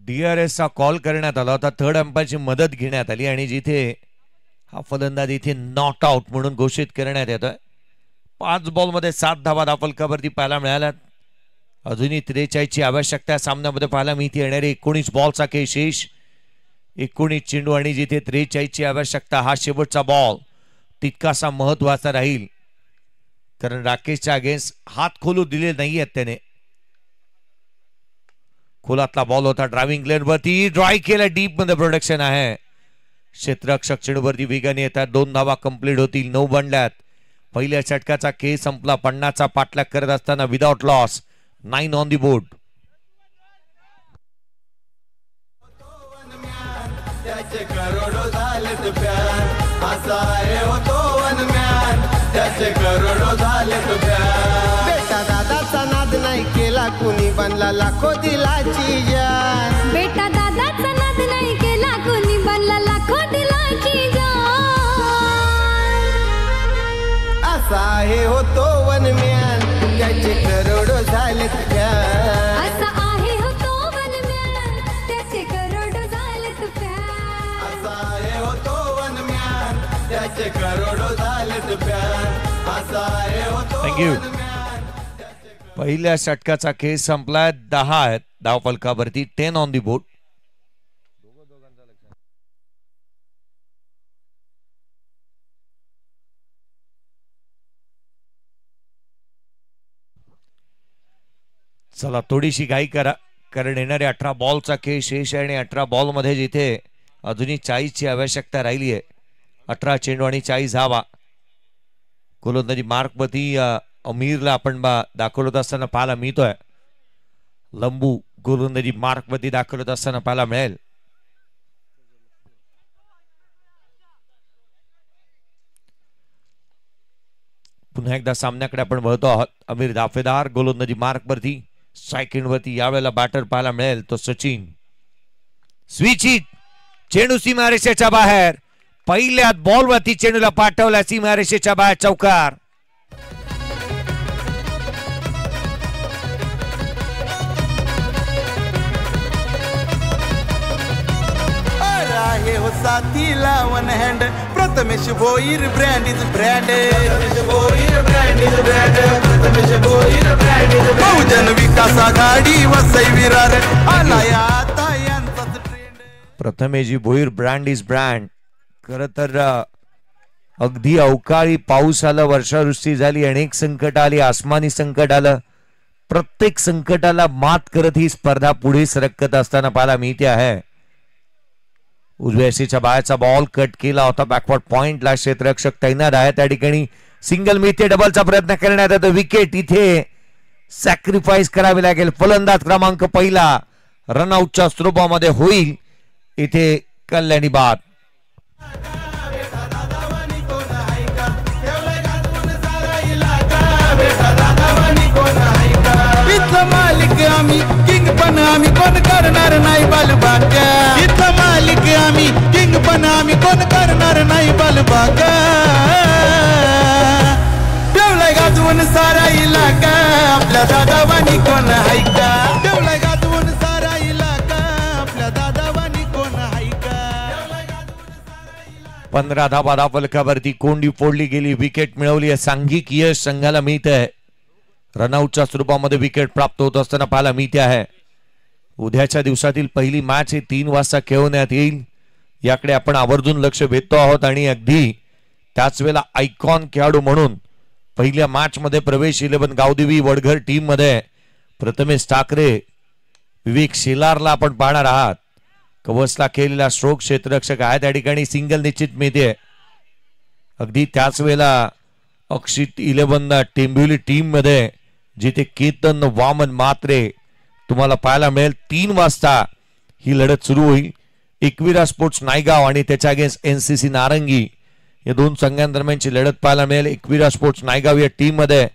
Speaker 1: DRS चा कॉल करण्यात आला होता, थर्ड अंपायरची मदत घेण्यात आली आणि जिथे हा फलंदाज इथे नॉट आउट म्हणून घोषित करण्यात येतोय. 5 बॉलमध्ये 7 धावा धावफलकावरती पाहायला मिळाल्यात. अजूनही 43 ची आवश्यकता सामन्यामध्ये पाहायला मिळते. येणारे 19 बॉलचा खेळ शेष, 19 चेंडू आणि जिथे 43 ची आवश्यकता. हा शेवटचा बॉल तितकासा महत्वाचा राहील, कारण राकेशच्या अगेन्स्ट हात खोलू दिले नाहीयेत त्याने. खोलातला बॉल होता, ड्रायव्हिंग लेनवरती ड्राय केला, डीप मध्ये प्रोडक्शन आहे. क्षेत्ररक्षक चेंडूवरती वेगाने येतात. 2 धावा कंप्लीट होतील, 9 बनल्यात. पहिल्या षटकाचा खेळ संपला. 50चा पाठलाग करत असताना without loss, 9 on the board.
Speaker 3: त्याचे करोडो झालेत प्यार, असा आहे होतो वनम्यान. त्याचे करोडो झालेत प्यार. बेटा दादाचा नाद नाही केला कुणी, बनला लाखो दिलाची जान.
Speaker 4: बेटा दादाचा नाद नाही केला कुणी, बनला लाखो दिलाची जान.
Speaker 3: असा आहे होतो वनम्यान. त्याचे करोडो झालेत प्यार.
Speaker 4: असा आहे हो तो वनम्यान, त्याचे करोडो झालेत प्यार.
Speaker 3: असा आहे होतो वनम्यान. त्याचे करोडो झालेत प्यार. असा आहे होतो
Speaker 1: थँक्यू.
Speaker 3: वनम्यान.
Speaker 1: पहिल्या षटकाचा खेळ संपलाय. 10 आहेत धावफलकावरती, 10 ऑन दी बोर्ड. चला थोडीशी घाई करा, कारण येणारे 18 बॉलचा खेळ शेष आहे आणि 18 बॉल मध्ये जिथे अजूनही 40 ची आवश्यकता राहिली आहे. 18 चेंडू आणि 40 धावा. गोलंदाजी मार्कवरती अमीरला आपण दाखवत असताना पाहायला मिळतोय. लंबू गोलंदाजी मार्कवरती दाखवत असताना पाहायला मिळेल. पुन्हा एकदा सामन्याकडे आपण वळतो आहोत. अमीर दाफेदार गोलंदाजी मार्कवरती, सेकंड वरती यावेळेला बॅटर पाहायला मिळेल तो सचिन. स्विच हिट, चेंडू सीमारेषेच्या बाहेर. पहिल्या बॉलवरती चेंडूला पाठवला सीमारेषेच्या बाहेर, चौकार.
Speaker 3: आहे हो साथीला one hand Prathamesh Bhoir brand is brand. Bahujan Vikas Aghadi Vasai Virar आला आता यांचाच trend.
Speaker 1: Prathamesh Bhoir brand is brand. खर तर अगदी अवकाळी पाऊस आला, वर्षावृष्टी झाली, अनेक संकट आली, आसमानी संकट आलं. प्रत्येक संकटाला मात करत ही स्पर्धा पुढे सरकत असताना पाहायला मिळते आहे. उजव्या सीच्या बाहेरचा बॉल कट केला होता. बॅकवर्ड पॉइंटला क्षेत्ररक्षक तैनात आहे. त्या ठिकाणी सिंगल मिळते, डबलचा प्रयत्न करण्यात येतो. विकेट इथे सॅक्रिफाईस करावी लागेल. फलंदाज क्रमांक पहिला रनआउटच्या स्वरूपामध्ये होईल इथे कल्याणी बाद.
Speaker 3: मालिक आम्ही किंग पण आम्ही कोण करणार नाही बालबाका. इथं मालिक आम्ही किंग पण आम्ही कोण करणार नाही बालबाका. ठेवलाय गाजवून सारा इलाका आपल्या दादावानी कोण हाय का. ठेवलाय गाजवून सारा इलाका आपल्या दादावानी कोण हाय का.
Speaker 1: 15 धाबा फलकावरती कोंडी फोडली गेली, विकेट मिळवली. सांघिक यश संघाला मिळत आहे. रनआउटच्या स्वरूपामध्ये विकेट प्राप्त होत असताना पाहायला मिळते आहे. उद्याच्या दिवसातील पहिली मॅच ही 3 वाजता खेळवण्यात येईल. याकडे आपण आवर्जून लक्ष वेधतो आहोत आणि अगदी त्याच वेळेला आयकॉन खेळाडू म्हणून पहिल्या मॅच मध्ये प्रवेश 11 गावदेवी वडघर टीम मध्ये प्रथमेश ठाकरे, विवेक शेलारला आपण पाहणार आहात. कवचला केलेला स्ट्रोक क्षेत्ररक्षक आहे. त्या ठिकाणी सिंगल निश्चित मिळते. अगदी त्याच वेळेला अक्षित 11 टेंबिवली टीम मध्ये जिथे केतन वामन मात्रे तुम्हाला पाहायला मिळेल. 3 वाजता ही लढत सुरू होईल. एकविरा स्पोर्ट्स नायगाव आणि त्याच्या अगेन्स्ट NCC नारंगी या 2 संघांदरम्यानची लढत पाहायला मिळेल. एकविरा स्पोर्ट्स नायगाव या टीम मध्ये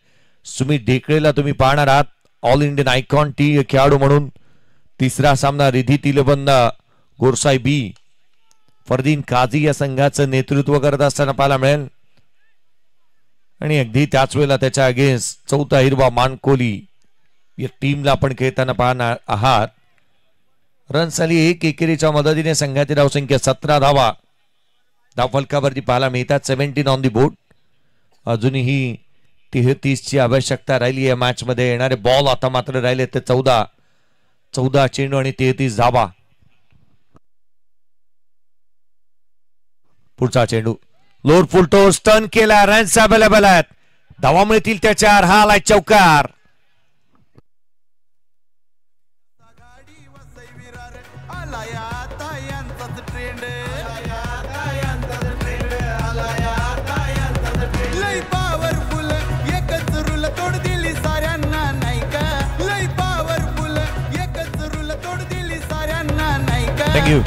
Speaker 1: सुमित ढेकळेला तुम्ही पाहणार आहात ऑल इंडियन आयकॉन टी खेळाडू म्हणून. तिसरा सामना रिधी 11 गोरसाई बी फरदीन काझी या संघाचं नेतृत्व करत असताना पाहायला मिळेल. आणि अगदी त्याच वेळेला त्याच्या अगेन्स्ट चौथा हिरवा मानकोली या टीमला आपण खेळताना पाहणार आहात. रन्स आली 1 एकेरीच्या मदतीने संघाची धावसंख्या 17 धावा धावफलकावरती पाहायला मिळतात. 17 ऑन दी बोर्ड. अजूनही 33 ची आवश्यकता राहिली या मॅच मध्ये. येणारे बॉल आता मात्र राहिले ते 14 चेंडू आणि 33 धावा. पुढचा चेंडू लोअर फुल टोस टर्न केला. रन्स अवेलेबल आहेत. धावा मिळतील त्याच्या. हा आलाय चौकार.
Speaker 3: लय पॉवरफुल एकच रूल तोड दिली साऱ्यांना नाही का. लय पॉवरफुल एकच रूल तोड दिली साऱ्यांना नाही का.
Speaker 1: थँक्यू.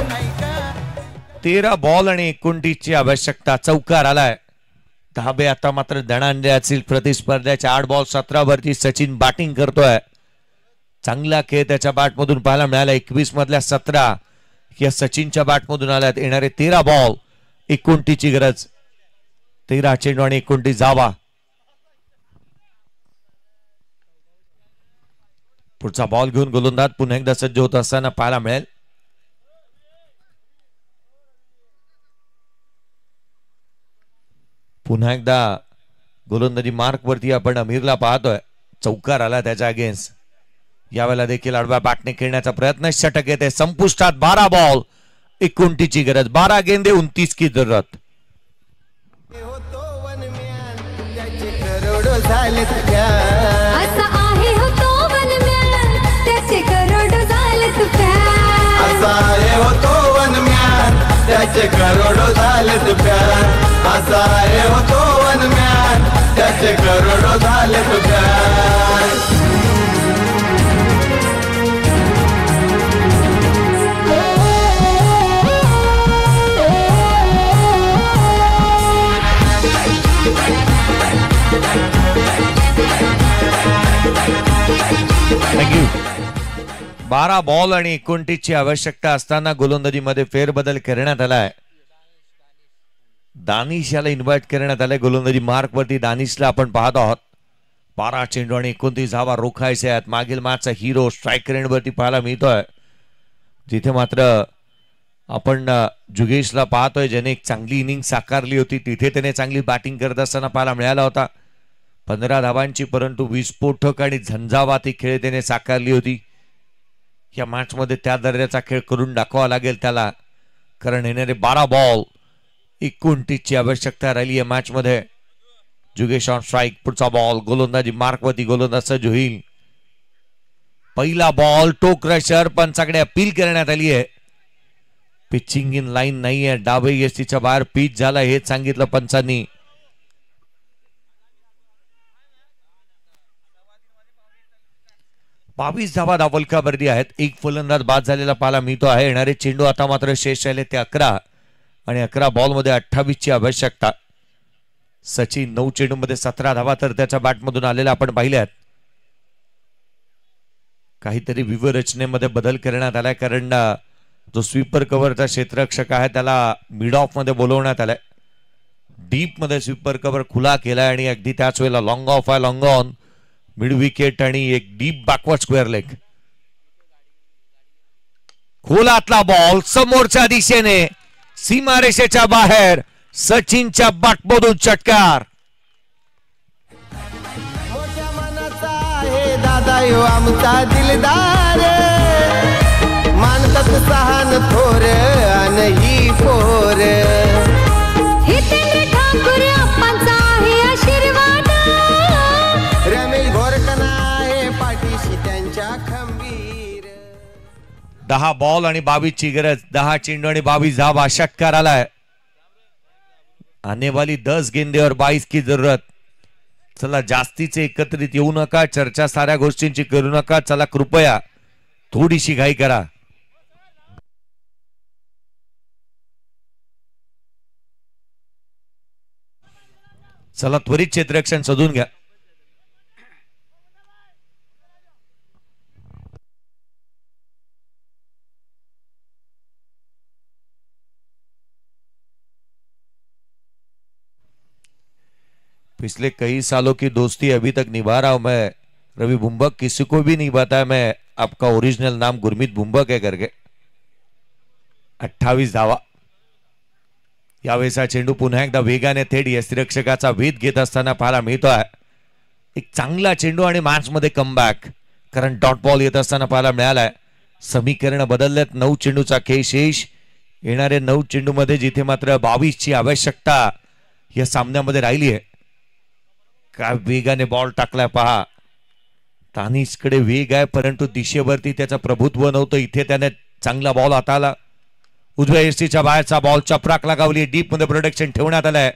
Speaker 1: 13 बॉल आणि 29 ची आवश्यकता. चौकार आलाय. धाबे आता मात्र दणांडे असतील प्रतिस्पर्ध्याच्या. 8 बॉल 17 वरती सचिन बॅटिंग करतोय. चांगला खेळ त्याच्या बॅटमधून पाहायला मिळाला. 21 मधल्या 17 या सचिनच्या बॅटमधून आल्यात. येणारे 13 बॉल 29 ची गरज. 13 चेंडू आणि 29 धावा. पुढचा बॉल घेऊन गोलंदाज पुन्हा एकदा सज्ज होत असताना पाहायला मिळेल. पुन्हा एकदा गोलंदाजी मार्क वरती आपण अमीरला पाहतोय. चौकार आला त्याच्या अगेन्स्ट. यावेळेला देखील आडव्या बॅटने खेळण्याचा प्रयत्न. षटक येते संपुष्टात. 12 बॉल 29 ची गरज. 12 गेंदे 29 की जरूरत.
Speaker 4: असा आहे हो तो वनम्यान त्याचे करोडो झालेत प्यार.
Speaker 3: असा आहे हो तो वनम्यान त्याचे करोडो झालेत प्यार. असा आहे हो तो वनम्यान त्याचे करोडो झालेत प्यार.
Speaker 1: Thank you. थँक्यू. 12 बॉल आणि 29 ची आवश्यकता असताना गोलंदाजीमध्ये फेरबदल करण्यात आलाय. दानिश याला इन्व्हाइट करण्यात आलंय गोलंदाजी मार्क वरती. दानिशला आपण पाहत आहोत. 12 चेंडू आणि 29 धावा रोखायचे आहेत. मागील मॅचचा हिरो स्ट्राईक रेंज वरती पाहायला मिळतोय, जिथे मात्र आपण जुगेशला पाहतोय ज्याने एक चांगली इनिंग साकारली होती. तिथे त्याने चांगली बॅटिंग करत असताना पाहायला मिळाला होता. 15 धावांची, परंतु विस्फोटक आणि झंझावाती खेळ त्याने साकारली होती. या मॅच मध्ये त्या दर्जाचा खेळ करून दाखवावा लागेल त्याला, कारण येणारे 12 बॉल 29 ची आवश्यकता राहिली या मॅच मध्ये. जुगेश ऑन स्ट्राईक. पुढचा बॉल गोलंदाजी मार्कवरती. गोलंदाज सज्ज होईल. पहिला बॉल टो क्रशर. पंचाकडे अपील करण्यात आली आहे. पिचिंग इन लाईन नाही आहे. डावे यष्टीच्या बाहेर पिच झाला हेच सांगितलं पंचांनी. बावीस धावा दावलकावरती आहेत. एक फलंदाज बाद झालेला पाहायला मिळतो आहे. येणारे चेंडू आता मात्र शेष राहिले ते 11 आणि 11 बॉल मध्ये 28 ची आवश्यकता. सचिन 9 चेंडू मध्ये 17 धावा तर त्याच्या बॅटमधून आलेल्या आपण पाहिल्यात. काहीतरी व्यूहरचनेमध्ये बदल करण्यात आलाय, कारण जो स्वीपर कव्हरचा क्षेत्ररक्षक आहे त्याला मिड ऑफ मध्ये बोलवण्यात आलाय. डीप मध्ये स्वीपर कव्हर खुला केलाय आणि अगदी त्याच वेळेला लॉंग ऑफ आहे, लॉंग ऑन, मिड विकेट आणि एक डीप बॅकवर्ड स्क्वेअर लेग. खोलातला बॉल समोरच्या दिशेने सीमारेषेच्या बाहेर. सचिनच्या बॅटमधून षटकार.
Speaker 3: मोठ्या मनाचा आहे दादा यो आमचा दिलदार. मानतात सहान थोर अन ही पोर.
Speaker 4: हितेंद्र ठाकूर अप्पांचा आहे आशीर्वाद.
Speaker 3: रमेश घोरकन आहे पाठीशी त्यांच्या खंबीर.
Speaker 1: 10 बॉल आणि 22 ची गरज. 10 चेंडू आणि 22 धावा. षटकार आलाय. आने वाली 10 गेंदे और 22 की जरूरत. चला जास्तीचे एकत्रित येऊ नका. चर्चा साऱ्या गोष्टींची करू नका. चला कृपया थोडीशी घाई करा. चला त्वरित क्षेत्ररक्षण शोधून घ्या. पिछले कई सालों की दोस्ती अभी तक निभा रहा हूं मैं रवि बुम्बक. किसी को भी नहीं बताया मैं आपका ओरिजिनल नाम गुरमीत बुम्बक है करके. 28 धावा. यावेळेचा चेंडू पुन्हा एकदा वेगाने थेट यष्टिरक्षकाचा वेध घेत असताना पाहायला मिळतो आहे. एक चांगला चेंडू आणि मॅच मध्ये कमबॅक, कारण डॉट बॉल येत असताना पाहायला मिळालाय. समीकरण बदललेत. 9 चेंडूचा खेळ शेष. येणारे 9 चेंडू मध्ये जिथे मात्र 22 ची आवश्यकता या सामन्यामध्ये राहिली आहे. काय वेगाने बॉल टाकलाय पहा. तानिशकडे वेग आहे, परंतु दिशेवरती त्याचं प्रभुत्व नव्हतं. इथे त्याने चांगला बॉल हाताळला. उजव्या यष्टीच्या बाहेरचा बॉल चपराक लगावली. डीप मध्ये प्रोटेक्शन ठेवण्यात आलंय.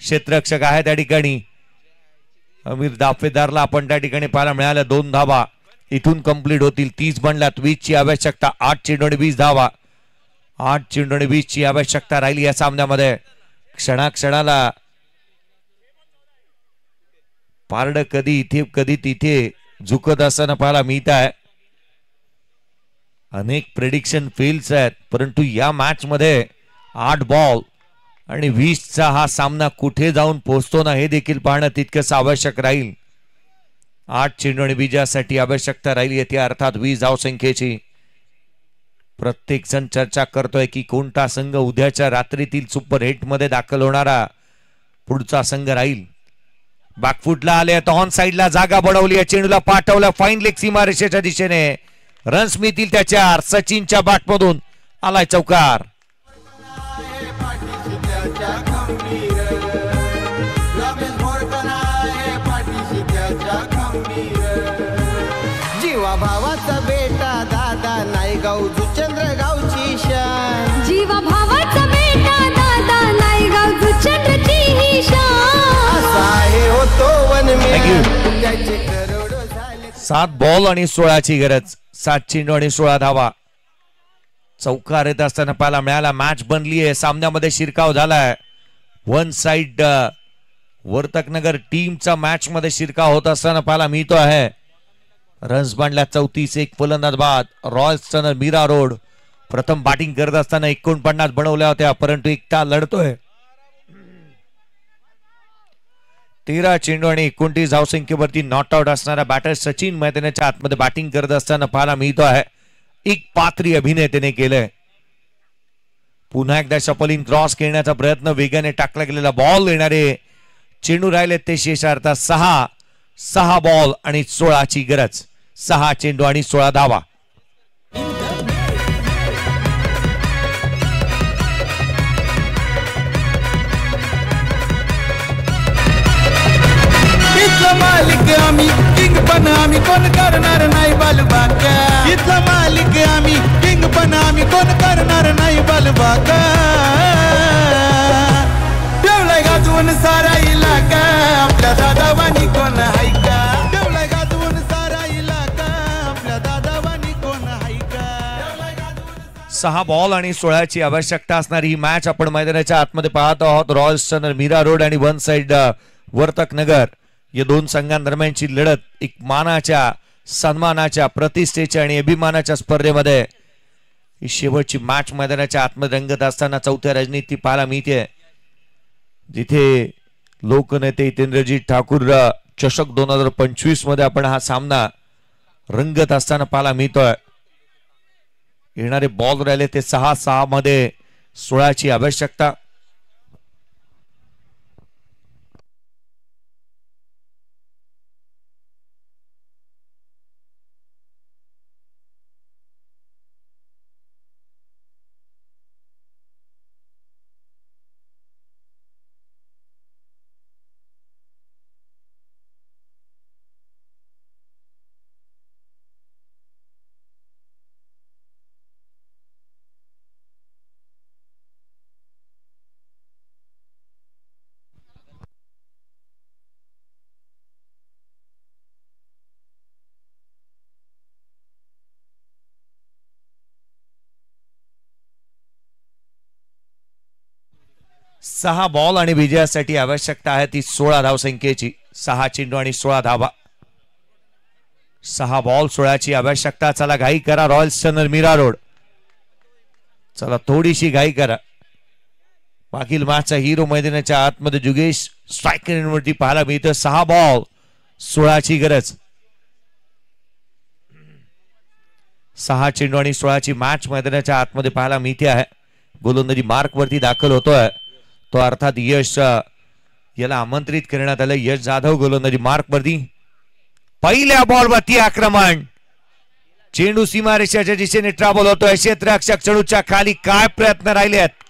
Speaker 1: क्षेत्ररक्षक आहे त्या ठिकाणी. अमीर दाफेदारला आपण त्या ठिकाणी पाहायला मिळाल्या. 2 धावा इथून कंप्लीट होतील. 30 बनल्यात. 20 ची आवश्यकता. 8 चेंडू आणि 20 धावा. 8 चेंडू आणि 20 ची आवश्यकता राहिली या सामन्यामध्ये. क्षणाक्षणाला पारड कधी इथे कधी तिथे झुकत असताना पाहायला मिळत आहे. अनेक प्रेडिक्शन फेल्स आहेत, परंतु या मॅच मध्ये 8 बॉल आणि 20 चा हा सामना कुठे जाऊन पोहोचतो ना हे देखील पाहणं तितकंच आवश्यक राहील. 8 चेंडू आणि 20 साठी आवश्यकता राहिली आहे, अर्थात 20 धावसंख्येची. प्रत्येक जण चर्चा करतोय की कोणता संघ उद्याच्या रात्रीतील सुपर हिट मध्ये दाखल होणारा पुढचा संघ राहील. बॅकफुटला आले तर ऑन साइडला जागा बनवली. चेंडूला पाठवलं फाईन लेग सीमारेषेच्या दिशेने. रन्स मिळतील त्याच्यावर. सचिनच्या बॅटमधून आलाय चौकार.
Speaker 3: जीवा भावाचा बेटा दादा नायगाव जुचंद्र गावची शान.
Speaker 4: जीवा भावाचा बेटा दादा नायगाव जुचंद्रची ही शान.
Speaker 3: असा हे होतो वनमेळा त्याचे करोडो झाले.
Speaker 1: 7 बॉल आणि 16 ची गरज. 7 चेंडू आणि 16 धावा. चौकार येत असताना पाहायला मिळाला. मॅच बनली आहे. सामन्यामध्ये शिरकाव झालाय. वन साइड वर्तकनगर टीमचा मॅच मध्ये शिरकाव होत असताना पाहायला मिळतो आहे. रन्स बांधल्या 34. एक फलंदाज बाद. रॉयल स्टनर मीरा रोड प्रथम बॅटिंग करत असताना 49 बनवल्या होत्या, परंतु एकटा लढतोय. 13 चेंडू आणि 29 धावसंख्येवरती नॉट आउट असणारा बॅटर सचिन मैदानाच्या आतमध्ये बॅटिंग करत असताना पाहायला मिळतो आहे. एक पात्री अभिनय त्याने केलंय. पुन्हा एकदा शपलिंग क्रॉस खेळण्याचा प्रयत्न, वेगाने टाकला गेलेला बॉल येणारे चेंडू राहिले ते शेषार्थ 6 बॉल आणि 16ची गरज. 6 चेंडू आणि 16 धावा.
Speaker 3: इथला मालिक आम्ही किंग पण आम्ही कोण करणार नाही बालबाका. इथला मालिक आम्ही किंग पण आम्ही कोण करणार नाही बालबाका. ठेवलाय गाजवून सारा इलाका आपल्या दादावानी कोण हाय का. ठेवलाय गाजवून सारा इलाका आपल्या दादावानी कोण हाय का.
Speaker 1: 6 बॉल आणि 16ची आवश्यकता असणारी ही मॅच आपण मैदानाच्या आतमध्ये पाहत आहोत. रॉयल स्टनर मीरा रोड आणि वन साइड वर्तक नगर या दोन संघांदरम्यानची लढत एक मानाच्या, सन्मानाच्या, प्रतिष्ठेच्या आणि अभिमानाच्या स्पर्धेमध्ये ही शेवटची मॅच मैदानाच्या आतमध्ये रंगत असताना चौथ्या रणनीती पाहायला मिळते, जिथे लोकनेते हितेंद्रजीत ठाकूर चषक 2025 मध्ये आपण हा सामना रंगत असताना पाहायला मिळतोय. येणारे बॉल राहिले ते 6 मध्ये 16ची आवश्यकता. सहा बॉल आणि विजयासाठी आवश्यकता आहे ती 16 धावसंख्येची. 6 चेंडू आणि 16 धावा. 6 बॉल 16ची आवश्यकता. चला घाई करा रॉयल स्टनर मीरा रोड, चला थोडीशी घाई करा. मागील मॅचचा हिरो मैदानाच्या आतमध्ये जुगेश स्ट्रायकर पाहायला मिळतं. 6 बॉल 16ची गरज. 6 चेंडू आणि 16ची मॅच मैदानाच्या आतमध्ये पाहायला मिळते आहे. गोलंदाजी मार्क वरती दाखल होतोय तो अर्थात यश याला आमंत्रित करण्यात आलं. यश जाधव गोलंदाजी मार्क वरती. पहिल्या बॉल वरती आक्रमण, चेंडू सीमारेषेच्या दिशेने ट्रॅव्हल होतोय. क्षेत्ररक्षक चेंडूच्या खाली काय प्रयत्न राहिले आहेत.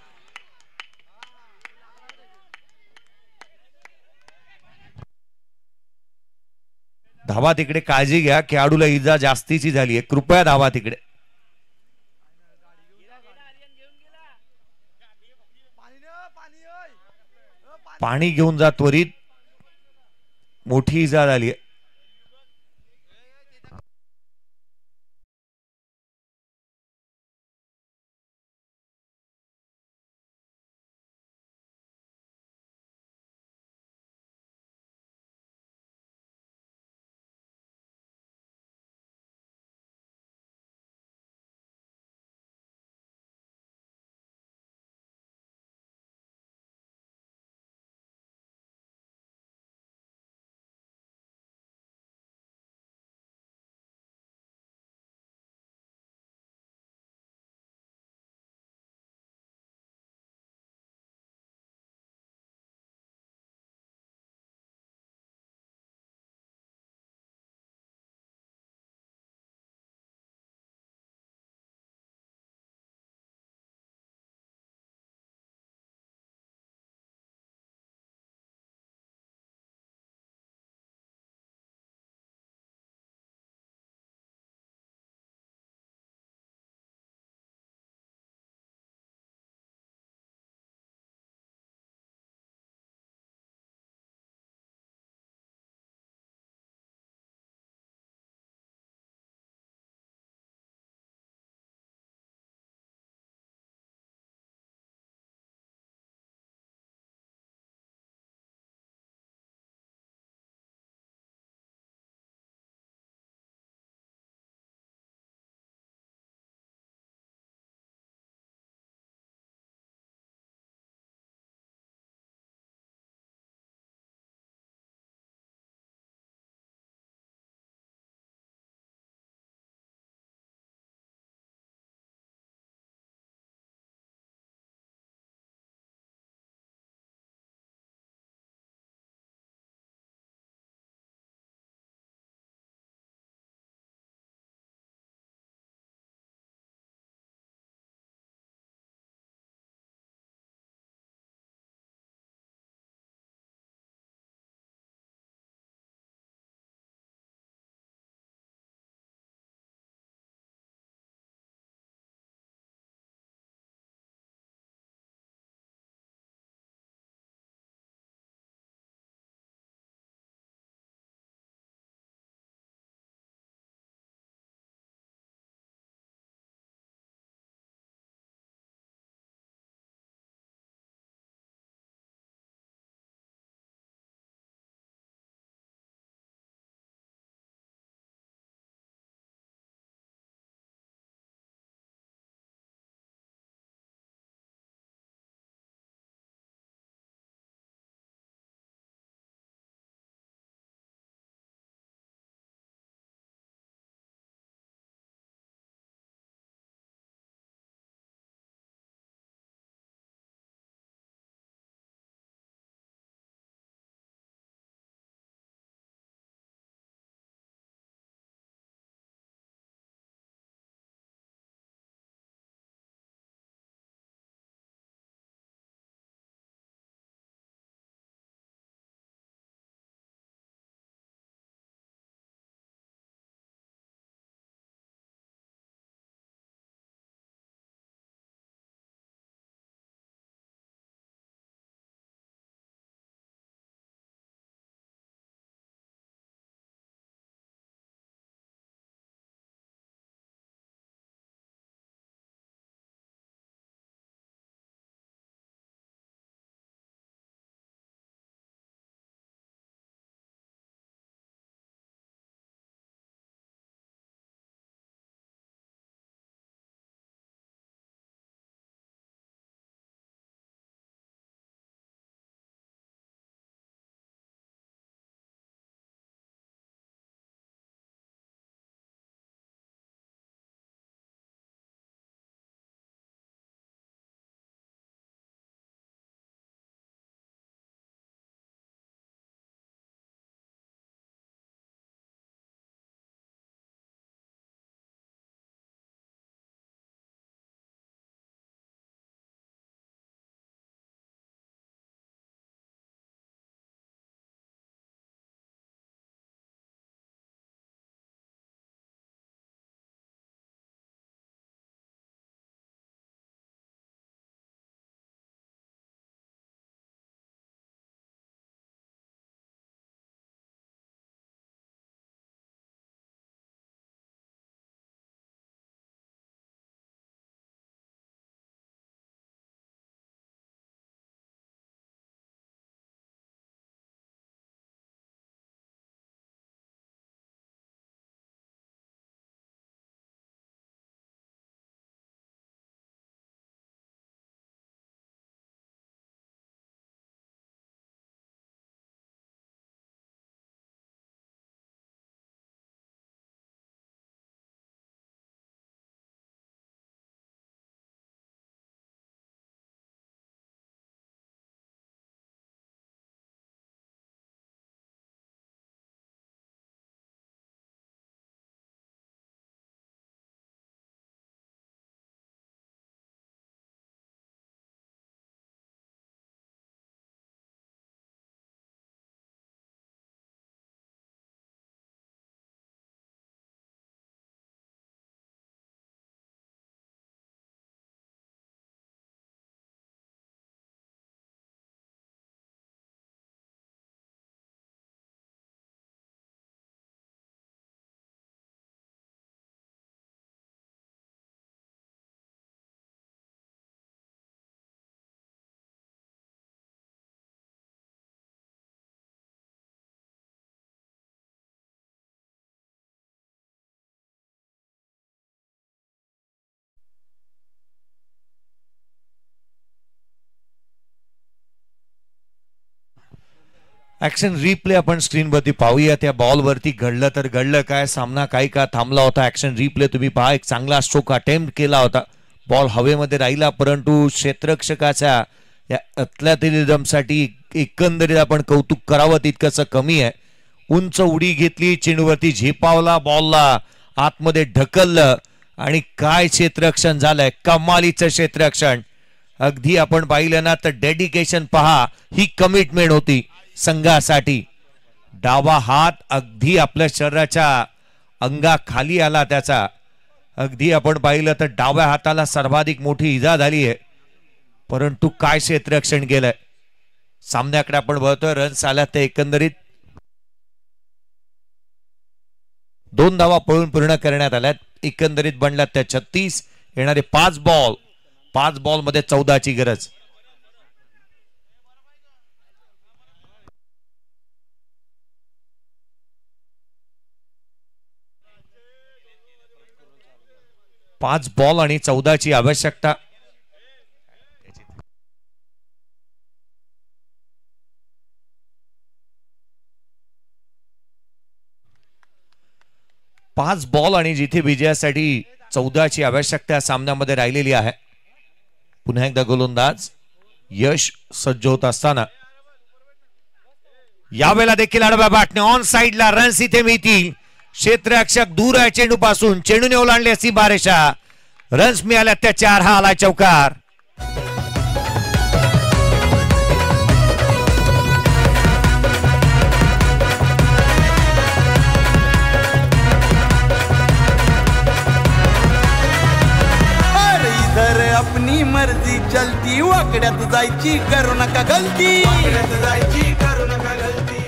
Speaker 1: धावा तिकडे, काळजी घ्या, खेळाडूला इजा जास्तीची झाली आहे, कृपया धावा तिकडे. पाणी घेऊन जा त्वरित, मोठी इजा झाली आहे. ऍक्शन रिप्ले आपण स्क्रीनवरती पाहूया. त्या बॉलवरती घडलं तर घडलं काय, सामना काही का थांबला होता. ऍक्शन रिप्ले तुम्ही पहा. एक चांगला स्ट्रोक अटेम्प्ट केला होता, बॉल हवेमध्ये राहिला, परंतु क्षेत्ररक्षकाच्या या अथलेटिझमसाठी एकंदरीत आपण कौतुक करावं तितकंच कमी आहे. उंच उडी घेतली, चेंडूवरती झेपावला, बॉलला आतमध्ये ढकललं आणि काय क्षेत्ररक्षण झालंय, कमालीचं क्षेत्ररक्षण. अगदी आपण पाहिलं ना तर डेडिकेशन पहा, ही कमिटमेंट होती संघासाठी. डावा हात अगदी आपल्या शरीराच्या अंगाखाली आला त्याचा. अगदी आपण पाहिलं तर डाव्या हाताला सर्वाधिक मोठी इजा झाली आहे, परंतु काय क्षेत्ररक्षण केलंय. सामन्याकडे आपण बघतोय, रन्स आल्यात ते एकंदरीत 2 धावा पळून पूर्ण करण्यात आल्यात. एकंदरीत बनल्यात त्या 36. येणारे 5 बॉल मध्ये 14ची गरज. पाच बॉल आणि 14ची आवश्यकता. पाच बॉल आणि जिथे विजयासाठी 14ची आवश्यकता सामन्यामध्ये राहिलेली आहे. पुन्हा एकदा गोलंदाज यश सज्ज होत असताना यावेळेला देखील आडव्या बॅटने ऑन साइडला रन्स इथे मिळतील. क्षेत्ररक्षक दूर आहे चेंडू पासून, चेंडूने ओलांडली अशी बारेशा. रन्स मिळाल्या त्या 4. हा आला चौकार.
Speaker 3: अपनी मर्जी चलती, वाकड्यात जायची करू नका गलती, वाकड्यात जायची करू नका गलती,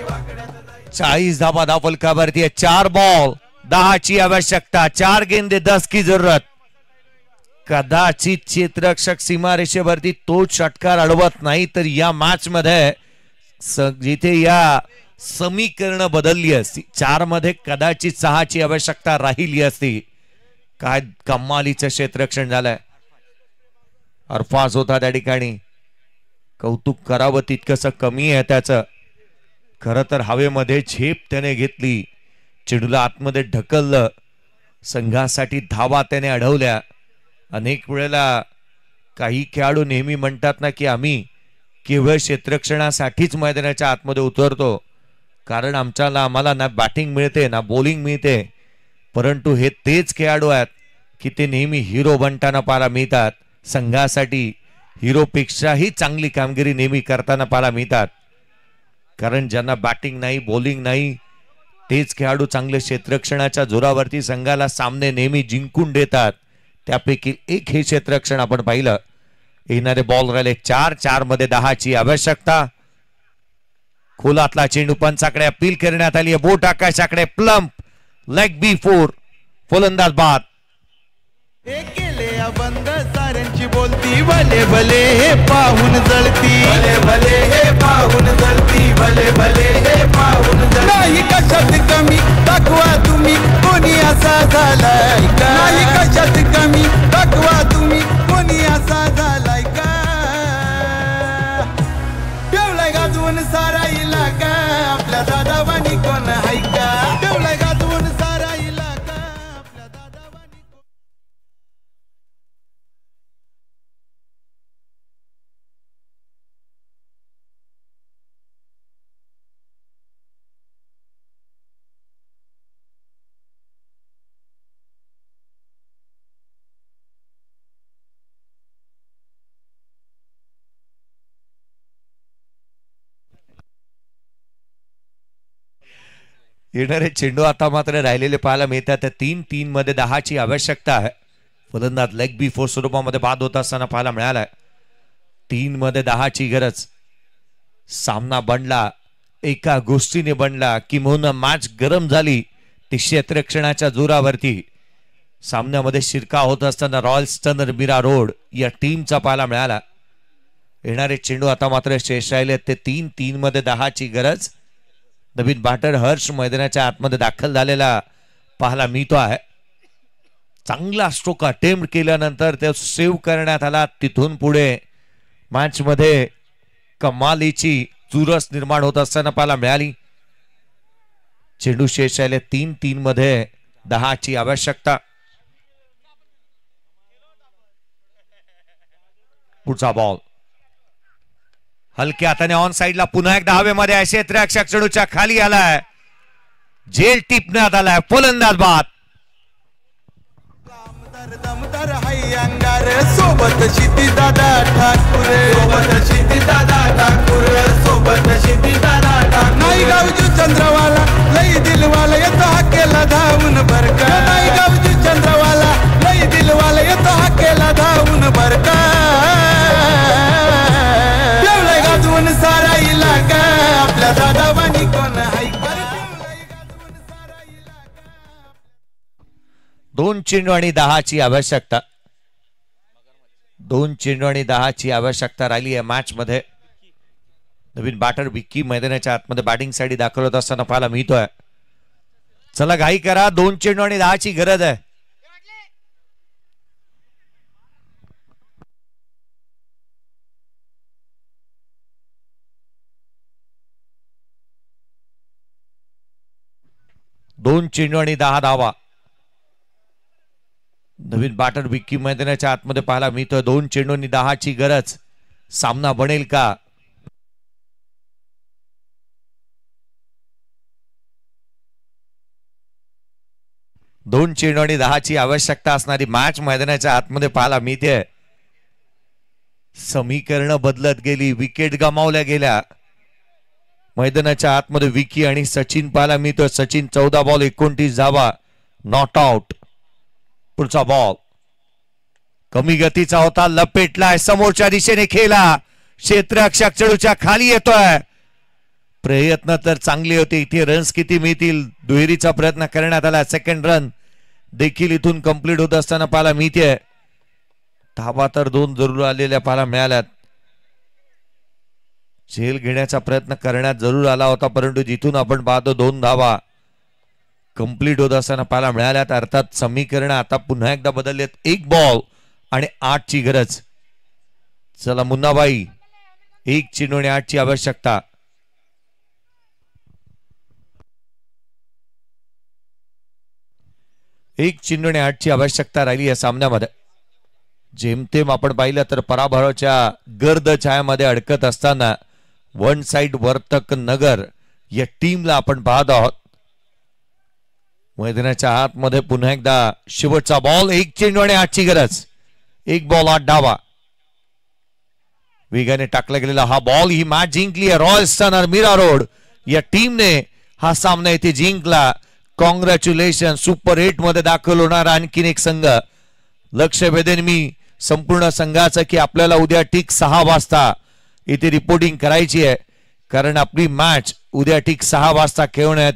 Speaker 1: 40 धावा फलकावरती आहे. 4 बॉल 10ची आवश्यकता. 4 गेंदे 10 की जरूरत. कदाचित क्षेत्ररक्षक सीमारेषेवरती तो षटकार अडवत नाही तर या मॅच मध्ये जिथे या समीकरण बदलली असती, 4 मध्ये कदाचित 6ची आवश्यकता राहिली असती. काय कमालीचं क्षेत्ररक्षण झालंय. अरफाज होता त्या ठिकाणी, कौतुक करावं तितकंस कमी आहे त्याचं. खरं तर हवेमध्ये झेप त्याने घेतली, चेंडूला आतमध्ये ढकललं, संघासाठी धावा त्याने अडवल्या. अनेक वेळेला काही खेळाडू नेहमी म्हणतात ना की आम्ही केवळ क्षेत्ररक्षणासाठीच मैदानाच्या आतमध्ये उतरतो, कारण आम्हाला ना बॅटिंग मिळते ना बॉलिंग मिळते. परंतु हे तेच खेळाडू आहेत की ते नेहमी हिरो बनताना पाहायला मिळतात. संघासाठी हिरोपेक्षाही चांगली कामगिरी नेहमी करताना पाहायला मिळतात, कारण ज्यांना बॅटिंग नाही बॉलिंग नाही तेच खेळाडू चांगले क्षेत्ररक्षणाच्या जोरावरती संघाला सामने नेहमी जिंकून देतात. त्यापैकी एक हे क्षेत्ररक्षण आपण पाहिलं. येणारे बॉल राहिले 4 मध्ये 10ची आवश्यकता. खोलातला चेंडू पंचाकडे अपील करण्यात आली आहे. बोट आकाशाकडे, प्लम्प लेग B4, फलंदाज बाद.
Speaker 3: बंद साऱ्यांची बोलती, भले भले हे पाहून जळती, भले भले हे पाहून जळती, भले भले हे पाहून जळती. नाही कशात कमी दाखवा तुम्ही, कोणी असा झालाय का, नाही कशात कमी दाखवा तुम्ही, कोणी असा झालाय का. ठेवलाय गाजवून सारा इलाका, आपल्या दादावानी कोण हाय का. ठेवलाय गाजवून सारा इलाका, आपल्या दादावानी.
Speaker 1: येणारे चेंडू आता मात्र राहिलेले पाहायला मिळतात. 3 मध्ये 10ची आवश्यकता आहे. फलंदाज लेग B4 स्वरूपामध्ये बाद होत असताना पाहायला मिळालाय. 3 मध्ये 10ची गरज. सामना बनला एका गोष्टीने बनला, किंवा मॅच गरम झाली ती क्षेत्ररक्षणाच्या जोरावरती. सामन्यामध्ये शिरकाव होत असताना रॉयल स्टनर मीरा रोड या टीमचा पाहायला मिळाला. येणारे चेंडू आता मात्र शेष राहिले ते 3 मध्ये 10ची गरज. नवीन बॅटर हर्ष मैदानाच्या आतमध्ये दाखल झालेला पाहायला मिळतो आहे. चांगला स्ट्रोक अटेम्प्ट केल्यानंतर ते सेव्ह करण्यात आला. तिथून पुढे मॅच मध्ये कमालीची चुरस निर्माण होत असताना पाहायला मिळाली. चेंडू शेष राहिले 3-3 मध्ये 10ची आवश्यकता. पुढचा बॉल हलक्या हाताने ऑन साइडला पुन्हा एकदा हवेमध्ये क्षेत्ररक्षक चेंडूच्या खाली आलाय. झेल टिपण्यात आलाय. फलंदाज बाद.
Speaker 3: दमदार हाय अंगार सोबत शिती दादा ठाकूर सोबत शिती दादा ठाकूर सोबत शिती दादा ठाकूर नाही गावची चंद्रवाला लई दिलवाला येतो हाकेला धावून बरका नाही गावची चंद्रवाला लई दिलवाला येतो हाकेला धावून बरका देवलाय गाजवून सारा इलाका आपल्या दादावानी कोण हाय
Speaker 1: 2 चेंडू आणि 10ची आवश्यकता. 2 चेंडू आणि 10ची आवश्यकता राहिली आहे मॅच मध्ये. नवीन बॅटर विक्की मैदानाच्या आतमध्ये बॅटिंग साठी दाखल होत असताना पाहायला मिळतोय. चला घाई करा. 2 चेंडू आणि 10ची गरज आहे. दोन चेंडू आणि 10 धावा. नवीन बॅटर विक्की मैदानाच्या आतमध्ये पाहायला मिळतोय. 2 चेंडू आणि 10ची गरज. सामना बनेल का? दोन चेंडू आणि 10ची आवश्यकता असणारी मॅच मैदानाच्या आतमध्ये पाहायला मिळते. समीकरण बदलत गेली. विकेट गमावल्या गेल्या. मैदानाच्या आतमध्ये विकी आणि सचिन पाहायला मिळतोय. सचिन 14 बॉल 29 धावा. Not out. पुढचा बॉल कमी गतीचा होता. लपेटलाय. समोरच्या दिशेने खेळला. क्षेत्ररक्षक चेंडूच्या खाली येतोय. प्रयत्न तर चांगले होते. इथे रन्स किती मिळतील दुहेरीचा प्रयत्न करण्यात आला. सेकंड रन देखील इथून कंप्लीट होत असताना पाहायला मिळते. धावा तर 2 जरूर आलेल्या पाहायला मिळाल्यात. झेल घेण्याचा प्रयत्न करण्यात जरूर आला होता परंतु जिथून आपण पाहतो 2 धावा कंप्लीट होत असताना पाहायला मिळाल्यात. अर्थात समीकरण आता पुन्हा एकदा बदललेत. 1 बॉल आणि 8ची गरज. चला मुन्नाबाई 1 चेंडू आणि 8ची आवश्यकता. एक चेंडू आणि 8ची आवश्यकता राहिली या सामन्यामध्ये. जेमतेम आपण पाहिलं तर पराभवाच्या गर्द छायामध्ये अडकत असताना वन साइड वर्तक नगर या टीमला आपण पाहत आहोत. मैदानाच्या आतमध्ये पुन्हा एकदा शेवटचा बॉल. 1 चेंडू आणि 8ची गरज. 1 बॉल 8 धावा. वेगाने टाकला गेलेला हा बॉल. ही मॅच जिंकली आहे रॉयल्स्टन आणि मीरा रोड या टीमने. हा सामना इथे जिंकला. कॉंग्रॅच्युलेशन. सुपर 8 मध्ये दाखल होणार आणखीन एक संघ. लक्ष वेधेन मी संपूर्ण संघाचं की आपल्याला उद्या ठीक 6 वाजता इथे रिपोर्टिंग करायची आहे कारण आपली मॅच उद्या ठीक 6 वाजता खेळवण्यात